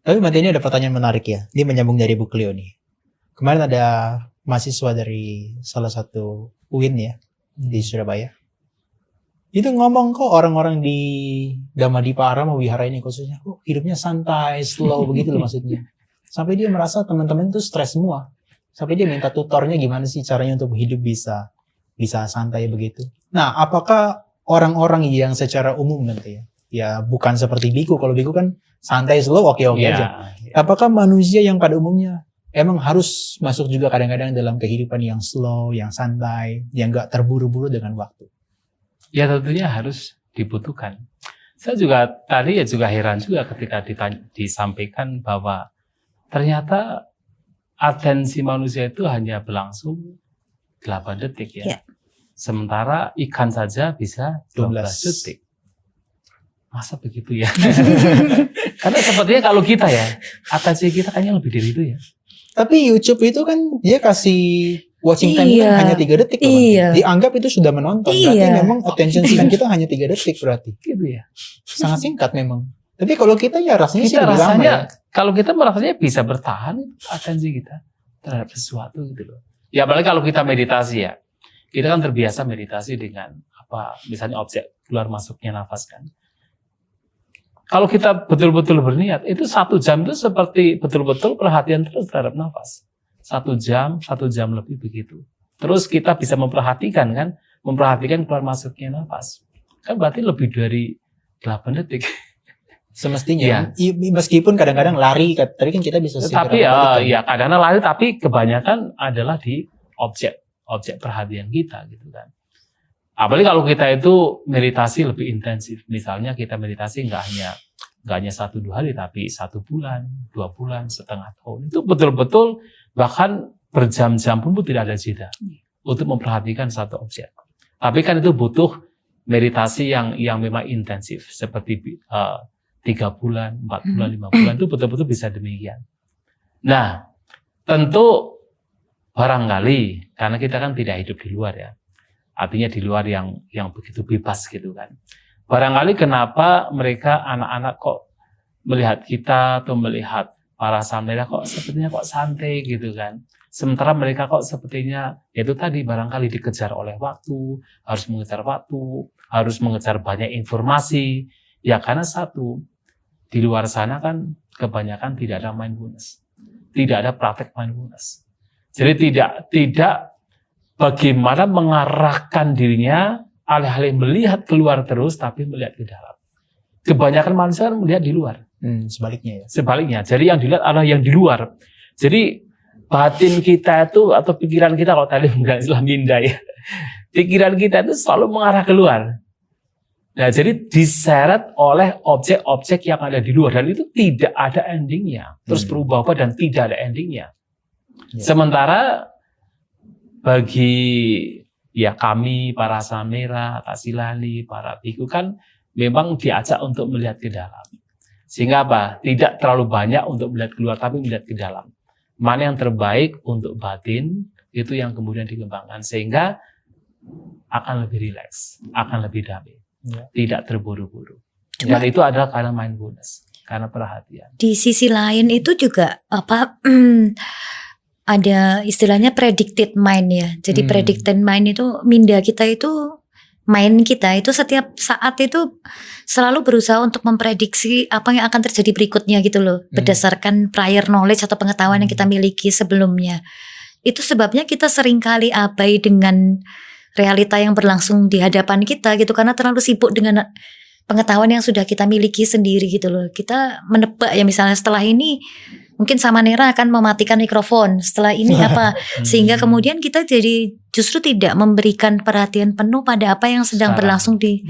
Tapi Mbak ini ada pertanyaan menarik ya. Ini menyambung dari Bu Cleo nih. Kemarin ada mahasiswa dari salah satu UIN ya di Surabaya. Itu ngomong kok orang-orang di Dhammadippa Arama Wihara ini khususnya kok hidupnya santai, slow begitu loh maksudnya. Sampai dia merasa teman-teman itu stres semua. Sampai dia minta tutornya gimana sih caranya untuk hidup bisa santai begitu. Nah, apakah orang-orang yang secara umum nanti ya bukan seperti biku, kalau biku kan santai, slow, oke-oke aja. Apakah manusia yang pada umumnya emang harus masuk juga kadang-kadang dalam kehidupan yang slow, yang santai, yang gak terburu-buru dengan waktu? Ya tentunya harus dibutuhkan. Saya juga tadi juga heran juga ketika disampaikan bahwa ternyata atensi manusia itu hanya berlangsung 8 detik ya. Sementara ikan saja bisa 12 detik. Masa begitu ya? Karena sepertinya kalau kita ya, atensi kita kayaknya lebih dari itu ya. Tapi YouTube itu kan dia kasih watching time kan hanya 3 detik loh. Dianggap itu sudah menonton. Berarti memang attention span kita hanya 3 detik berarti. Gitu ya. Sangat singkat memang. Tapi kalau kita ya rasanya sih lebih lama ya. Kalau kita merasanya bisa bertahan atensi kita terhadap sesuatu gitu loh. Ya apalagi kalau kita meditasi ya. Kita kan terbiasa meditasi dengan misalnya objek keluar masuknya nafas kan. Kalau kita betul-betul berniat, itu 1 jam itu seperti betul-betul perhatian terus terhadap nafas. 1 jam lebih begitu. Terus kita bisa memperhatikan keluar masuknya nafas. Kan berarti lebih dari 8 detik. Semestinya, meskipun kadang-kadang lari, tadi kan kita bisa tapi kadang-kadang lari, tapi kebanyakan adalah di objek perhatian kita gitu kan. Apalagi kalau kita itu meditasi lebih intensif. Misalnya kita meditasi nggak hanya 1-2 hari, tapi 1 bulan, 2 bulan, setengah tahun. Itu betul-betul bahkan berjam-jam pun tidak ada jeda untuk memperhatikan satu objek. Tapi kan itu butuh meditasi yang memang intensif. Seperti 3 bulan, 4 bulan, 5 bulan itu betul-betul bisa demikian. Nah, tentu barangkali karena kita kan tidak hidup di luar ya. Artinya di luar yang begitu bebas gitu kan. Barangkali kenapa mereka anak-anak kok melihat kita atau melihat para samira kok sepertinya kok santai gitu kan. Sementara mereka kok sepertinya itu tadi barangkali dikejar oleh waktu, harus mengejar banyak informasi. Ya karena satu, di luar sana kan kebanyakan tidak ada mindfulness. Tidak ada praktek mindfulness. Jadi tidak bagaimana mengarahkan dirinya alih-alih melihat keluar terus tapi melihat ke dalam. Kebanyakan manusia kan melihat di luar. Sebaliknya ya. Sebaliknya. Jadi yang dilihat adalah yang di luar. Jadi batin kita itu atau pikiran kita kalau tadi bukan istilah minda ya. Pikiran kita itu selalu mengarah keluar. Nah, jadi diseret oleh objek-objek yang ada di luar dan itu tidak ada endingnya. Terus berubah-ubah dan tidak ada endingnya. Sementara bagi kami para samira, tasilali, para biku kan memang diajak untuk melihat ke dalam. Sehingga tidak terlalu banyak untuk melihat keluar tapi melihat ke dalam. Mana yang terbaik untuk batin itu yang kemudian dikembangkan sehingga akan lebih rileks, akan lebih damai. Tidak terburu-buru. Dan itu adalah karena mindfulness, karena perhatian. Di sisi lain itu juga ada istilahnya predicted mind ya. Jadi predicted mind itu minda kita itu, mind kita itu setiap saat itu selalu berusaha untuk memprediksi apa yang akan terjadi berikutnya gitu loh. Berdasarkan prior knowledge atau pengetahuan yang kita miliki sebelumnya. Itu sebabnya kita seringkali abai dengan realita yang berlangsung di hadapan kita gitu. Karena terlalu sibuk dengan pengetahuan yang sudah kita miliki sendiri gitu loh. Kita menebak ya misalnya setelah ini mungkin Samanera akan mematikan mikrofon setelah ini apa, sehingga kemudian kita jadi justru tidak memberikan perhatian penuh pada apa yang sedang Sekarang. berlangsung di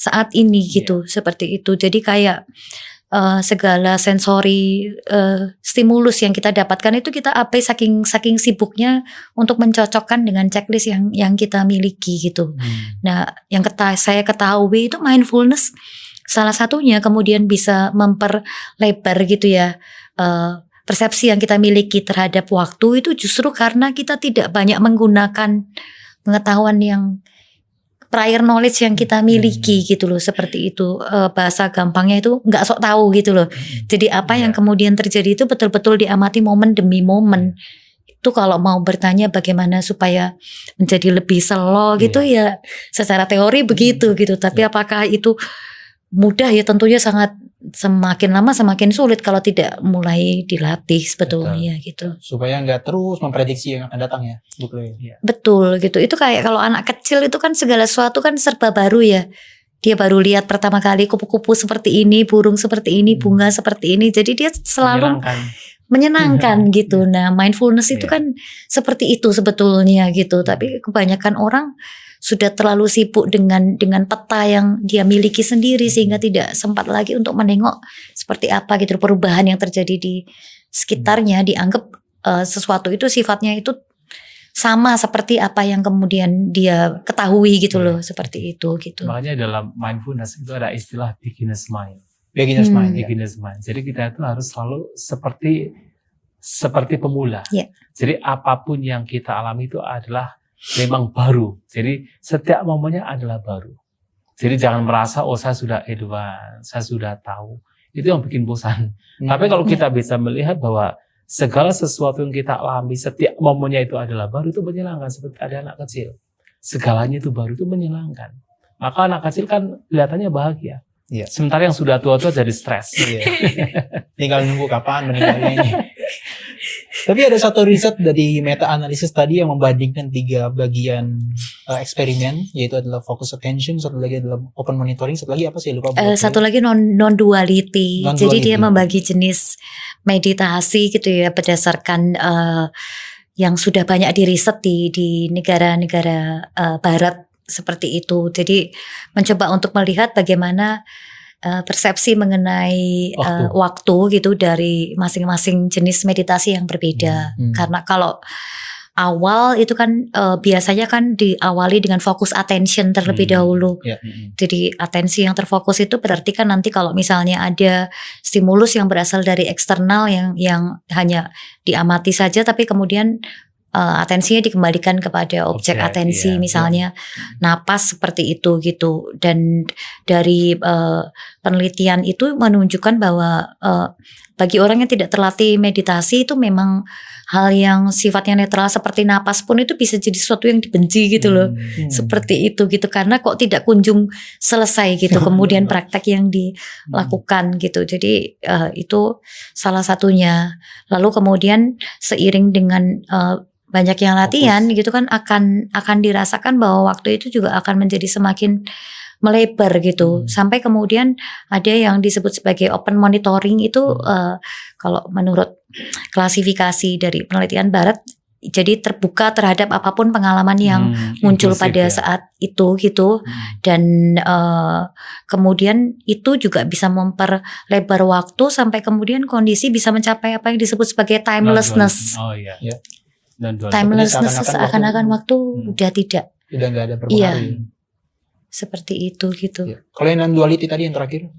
saat ini gitu, seperti itu. Jadi kayak segala sensori stimulus yang kita dapatkan itu kita apa saking sibuknya untuk mencocokkan dengan checklist yang kita miliki gitu. Nah, yang saya ketahui itu mindfulness salah satunya kemudian bisa memperlebar gitu ya persepsi yang kita miliki terhadap waktu itu justru karena kita tidak banyak menggunakan pengetahuan yang prior knowledge yang kita miliki gitu loh, seperti itu. Bahasa gampangnya itu nggak sok tahu gitu loh. Jadi apa yang kemudian terjadi itu betul-betul diamati momen demi momen. Itu kalau mau bertanya bagaimana supaya menjadi lebih slow gitu ya secara teori begitu gitu. Tapi apakah itu mudah ya, tentunya sangat, semakin lama semakin sulit kalau tidak mulai dilatih sebetulnya gitu. Supaya nggak terus memprediksi yang akan datang ya, Bu Chloe. Betul gitu. Itu kayak kalau anak kecil itu kan segala sesuatu kan serba baru ya. Dia baru lihat pertama kali kupu-kupu seperti ini, burung seperti ini, bunga seperti ini. Jadi dia selalu menyenangkan gitu. Nah, mindfulness itu kan seperti itu sebetulnya gitu. Tapi kebanyakan orang sudah terlalu sibuk dengan peta yang dia miliki sendiri sehingga tidak sempat lagi untuk menengok seperti apa gitu perubahan yang terjadi di sekitarnya. Dianggap sesuatu itu sifatnya itu sama seperti apa yang kemudian dia ketahui gitu loh, seperti itu gitu. Makanya dalam mindfulness itu ada istilah beginner's mind. Beginner's mind. Beginner's mind. Jadi kita itu harus selalu seperti pemula. Jadi apapun yang kita alami itu adalah memang baru. Jadi setiap momennya adalah baru. Jadi jangan merasa saya sudah advance, saya sudah tahu. Itu yang bikin bosan. Tapi kalau kita bisa melihat bahwa segala sesuatu yang kita alami setiap momennya itu adalah baru, itu menyenangkan. Seperti ada anak kecil, segalanya itu baru, itu menyenangkan. Maka anak kecil kan kelihatannya bahagia. Sementara yang sudah tua-tua jadi stres. Tinggal nunggu kapan meninggalnya ini. Tapi ada satu riset dari meta-analisis tadi yang membandingkan 3 bagian eksperimen, yaitu adalah focus attention, satu lagi adalah open monitoring, satu lagi apa sih, lupa. Satu lagi non-duality. Jadi dia membagi jenis meditasi gitu ya berdasarkan yang sudah banyak diriset di negara-negara barat seperti itu. Jadi mencoba untuk melihat bagaimana persepsi mengenai waktu gitu dari masing-masing jenis meditasi yang berbeda. Karena kalau awal itu kan biasanya kan diawali dengan fokus attention terlebih dahulu. Jadi atensi yang terfokus itu berarti kan nanti kalau misalnya ada stimulus yang berasal dari eksternal yang hanya diamati saja, tapi kemudian atensinya dikembalikan kepada objek atensi, misalnya napas seperti itu gitu. Dan dari penelitian itu menunjukkan bahwa bagi orang yang tidak terlatih meditasi itu memang hal yang sifatnya netral seperti napas pun itu bisa jadi sesuatu yang dibenci gitu loh. Seperti itu gitu, karena kok tidak kunjung selesai gitu kemudian praktek yang dilakukan gitu. Jadi itu salah satunya. Lalu kemudian seiring dengan banyak yang latihan gitu kan akan dirasakan bahwa waktu itu juga akan menjadi semakin melebar gitu. Sampai kemudian ada yang disebut sebagai open monitoring itu kalau menurut klasifikasi dari penelitian barat, jadi terbuka terhadap apapun pengalaman yang muncul pada saat itu gitu. Dan kemudian itu juga bisa memperlebar waktu sampai kemudian kondisi bisa mencapai apa yang disebut sebagai timelessness. Timelessness, seakan-akan waktu udah nggak ada berpengaruh. Seperti itu gitu. Kalau yang non-duality tadi yang terakhir?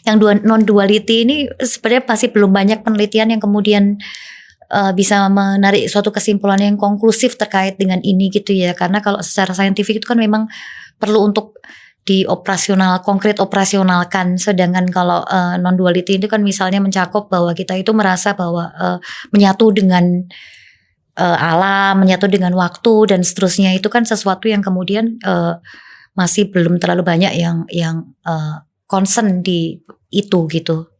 Yang non-duality ini sebenarnya masih belum banyak penelitian yang kemudian bisa menarik suatu kesimpulan yang konklusif terkait dengan ini gitu ya. Karena kalau secara saintifik itu kan memang perlu untuk konkret operasionalkan. Sedangkan kalau non-duality itu kan misalnya mencakup bahwa kita itu merasa bahwa menyatu dengan alam, menyatu dengan waktu dan seterusnya, itu kan sesuatu yang kemudian masih belum terlalu banyak yang concern di itu gitu.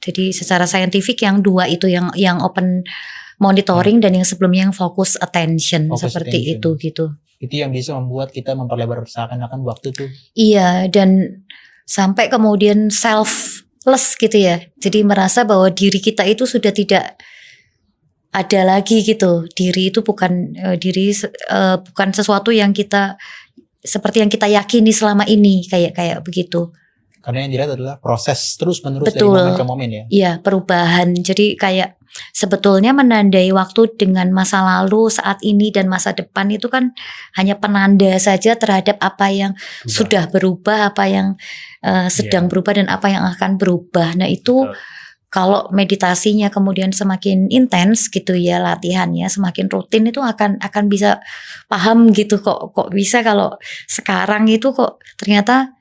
Jadi secara saintifik yang dua itu yang open monitoring dan yang sebelumnya yang focus attention seperti itu gitu. Itu yang bisa membuat kita memperlebar seakan-akan waktu tuh. Iya, dan sampai kemudian self les gitu ya. Jadi merasa bahwa diri kita itu sudah tidak ada lagi gitu. Diri itu bukan bukan sesuatu yang kita seperti yang kita yakini selama ini, kayak begitu. Karena yang dilihat adalah proses terus menerus dari Betul. momen ke momen ya. Iya, perubahan. Jadi kayak sebetulnya menandai waktu dengan masa lalu, saat ini dan masa depan itu kan hanya penanda saja terhadap apa yang sudah berubah, apa yang sedang berubah dan apa yang akan berubah. Nah, itu kalau meditasinya kemudian semakin intens gitu ya, latihannya semakin rutin, itu akan bisa paham gitu, kok bisa kalau sekarang itu kok ternyata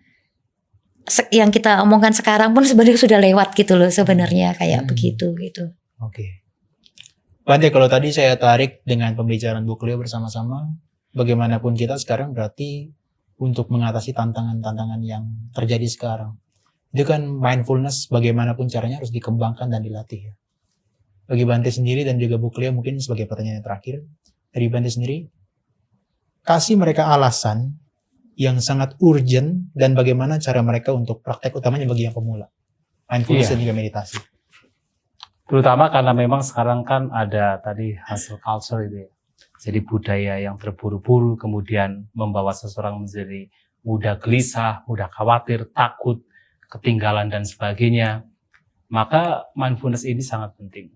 yang kita omongkan sekarang pun sebenarnya sudah lewat gitu loh sebenarnya, kayak begitu gitu. Oke. Bante, kalau tadi saya tarik dengan pembicaraan Bu Cleo bersama-sama, bagaimanapun kita sekarang berarti untuk mengatasi tantangan-tantangan yang terjadi sekarang. Itu kan mindfulness bagaimanapun caranya harus dikembangkan dan dilatih ya. Bagi Bante sendiri dan juga Bu Cleo, mungkin sebagai pertanyaan yang terakhir, dari Bante sendiri, kasih mereka alasan yang sangat urgent dan bagaimana cara mereka untuk praktek, utamanya bagi yang pemula, mindfulness dan juga meditasi. Terutama karena memang sekarang kan ada tadi hustle culture itu ya. Jadi budaya yang terburu-buru kemudian membawa seseorang menjadi mudah gelisah, mudah khawatir, takut, ketinggalan dan sebagainya. Maka mindfulness ini sangat penting.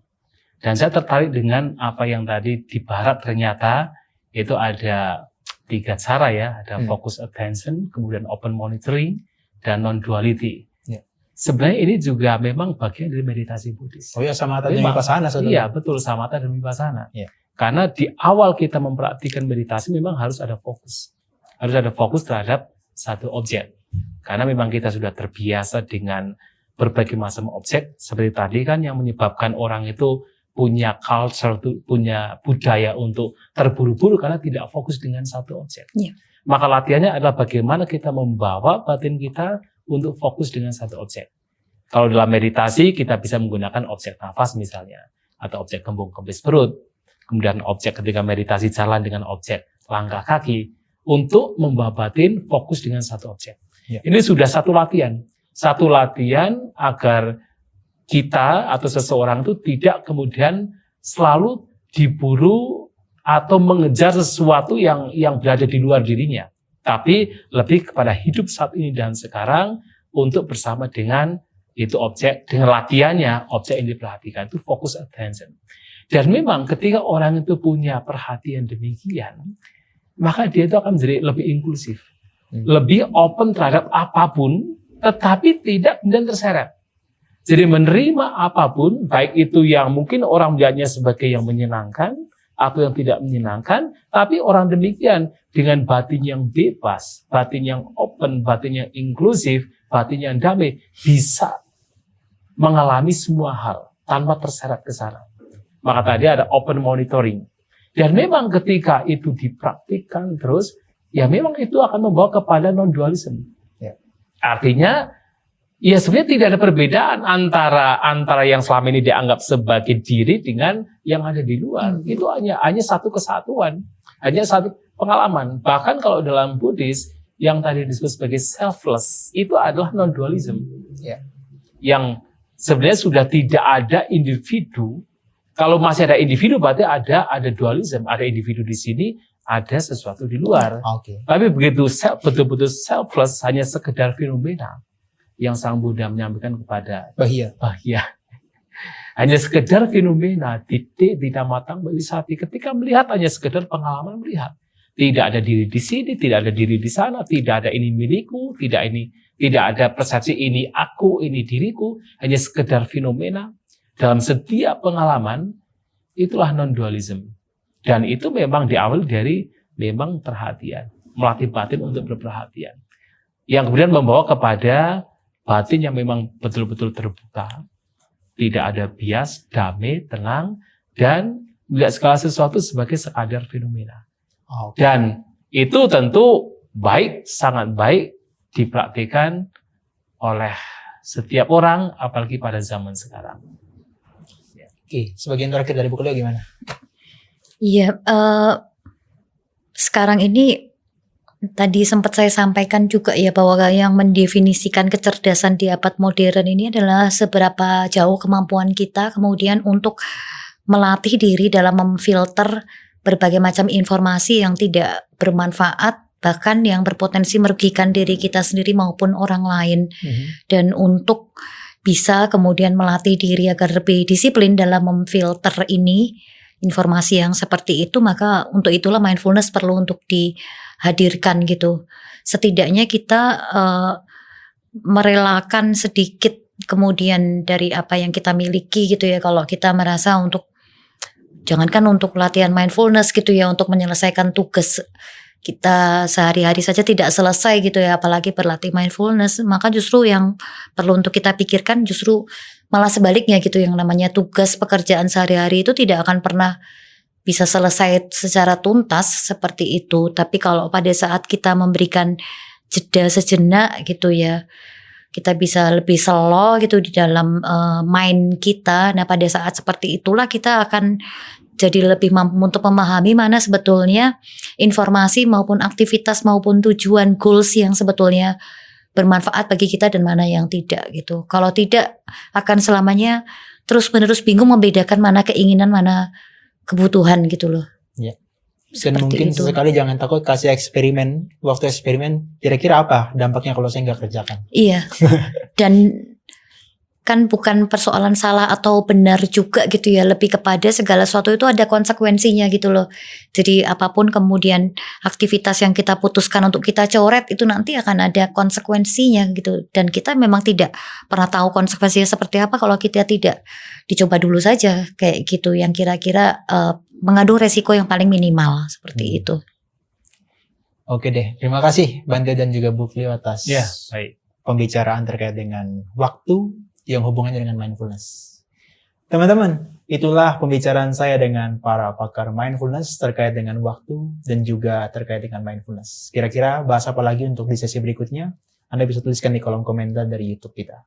Dan saya tertarik dengan apa yang tadi di barat ternyata itu ada 3 cara ya, ada focus attention, kemudian open monitoring, dan non-duality. Sebenarnya ini juga memang bagian dari meditasi Buddhis. Oh ya, samatha dan vipassana. Iya, betul, samatha dan vipassana. Karena di awal kita mempraktikkan meditasi memang harus ada fokus. Harus ada fokus terhadap satu objek. Karena memang kita sudah terbiasa dengan berbagai macam objek, seperti tadi kan yang menyebabkan orang itu punya culture, punya budaya untuk terburu-buru karena tidak fokus dengan satu objek. Maka latihannya adalah bagaimana kita membawa batin kita untuk fokus dengan satu objek. Kalau dalam meditasi kita bisa menggunakan objek nafas misalnya, atau objek kembung kempis perut, kemudian objek ketika meditasi jalan dengan objek langkah kaki, untuk membawa batin fokus dengan satu objek. Ini sudah satu latihan agar kita atau seseorang itu tidak kemudian selalu diburu atau mengejar sesuatu yang berada di luar dirinya. Tapi lebih kepada hidup saat ini dan sekarang untuk bersama dengan itu objek, dengan latihannya, objek yang diperhatikan itu focus attention. Dan memang ketika orang itu punya perhatian demikian, maka dia itu akan menjadi lebih inklusif. Lebih open terhadap apapun, tetapi tidak kemudian terseret. Jadi menerima apapun, baik itu yang mungkin orang melihatnya sebagai yang menyenangkan, atau yang tidak menyenangkan, tapi orang demikian dengan batin yang bebas, batin yang open, batin yang inklusif, batin yang damai, bisa mengalami semua hal tanpa terseret ke sana. Maka tadi ada open monitoring. Dan memang ketika itu dipraktikkan terus, ya memang itu akan membawa kepada non-dualism. Artinya, ya sebenarnya tidak ada perbedaan antara yang selama ini dianggap sebagai diri dengan yang ada di luar. Itu hanya satu kesatuan, hanya satu pengalaman. Bahkan kalau dalam Buddhis yang tadi disebut sebagai selfless itu adalah non-dualism. Yang sebenarnya sudah tidak ada individu. Kalau masih ada individu berarti ada dualism, ada individu di sini, ada sesuatu di luar. Tapi begitu betul-betul selfless hanya sekedar fenomena yang Sang Buddha menyampaikan kepada bahya. Hanya sekedar fenomena, titik, tidak matang bagi sati. Ketika melihat hanya sekedar pengalaman melihat. Tidak ada diri di sini, tidak ada diri di sana, tidak ada ini milikku, tidak ada persepsi ini aku, ini diriku. Hanya sekedar fenomena. Dalam setiap pengalaman, itulah non-dualism. Dan itu memang diawali dari memang perhatian. Melatih batin untuk berperhatian. Yang kemudian membawa kepada batin yang memang betul-betul terbuka, tidak ada bias, damai, tenang, dan melihat segala sesuatu sebagai sekadar fenomena. Dan itu tentu baik, sangat baik dipraktikkan oleh setiap orang, apalagi pada zaman sekarang. Oke, sebagian terakhir dari Bu Cleo gimana? Iya, sekarang ini tadi sempat saya sampaikan juga ya bahwa yang mendefinisikan kecerdasan di abad modern ini adalah seberapa jauh kemampuan kita kemudian untuk melatih diri dalam memfilter berbagai macam informasi yang tidak bermanfaat, bahkan yang berpotensi merugikan diri kita sendiri maupun orang lain. Dan untuk bisa kemudian melatih diri agar lebih disiplin dalam memfilter ini informasi yang seperti itu, maka untuk itulah mindfulness perlu untuk dihadirkan gitu. Setidaknya kita merelakan sedikit kemudian dari apa yang kita miliki gitu ya, kalau kita merasa untuk jangankan untuk latihan mindfulness gitu ya, untuk menyelesaikan tugas kita sehari-hari saja tidak selesai gitu ya, apalagi berlatih mindfulness, maka justru yang perlu untuk kita pikirkan justru malah sebaliknya gitu, yang namanya tugas pekerjaan sehari-hari itu tidak akan pernah bisa selesai secara tuntas seperti itu. Tapi kalau pada saat kita memberikan jeda sejenak gitu ya, kita bisa lebih slow gitu di dalam mind kita. Nah pada saat seperti itulah kita akan jadi lebih mampu untuk memahami mana sebetulnya informasi maupun aktivitas maupun tujuan goals yang sebetulnya bermanfaat bagi kita dan mana yang tidak gitu. Kalau tidak akan selamanya terus-menerus bingung membedakan mana keinginan mana kebutuhan gitu loh. Ya. Dan Seperti mungkin itu. sesekali jangan takut kasih eksperimen, waktu eksperimen kira-kira apa dampaknya kalau saya nggak kerjakan. Iya. Dan kan bukan persoalan salah atau benar juga gitu ya, lebih kepada segala sesuatu itu ada konsekuensinya gitu loh. Jadi apapun kemudian aktivitas yang kita putuskan untuk kita coret itu nanti akan ada konsekuensinya gitu, dan kita memang tidak pernah tahu konsekuensinya seperti apa kalau kita tidak dicoba dulu saja kayak gitu, yang kira-kira mengandung resiko yang paling minimal seperti itu. Oke deh, terima kasih Bante dan juga Bu Clio atas Ya, baik. pembicaraan terkait dengan waktu yang hubungannya dengan mindfulness. Teman-teman, itulah pembicaraan saya dengan para pakar mindfulness terkait dengan waktu dan juga terkait dengan mindfulness. Kira-kira bahas apa lagi untuk di sesi berikutnya? Anda bisa tuliskan di kolom komentar dari YouTube kita.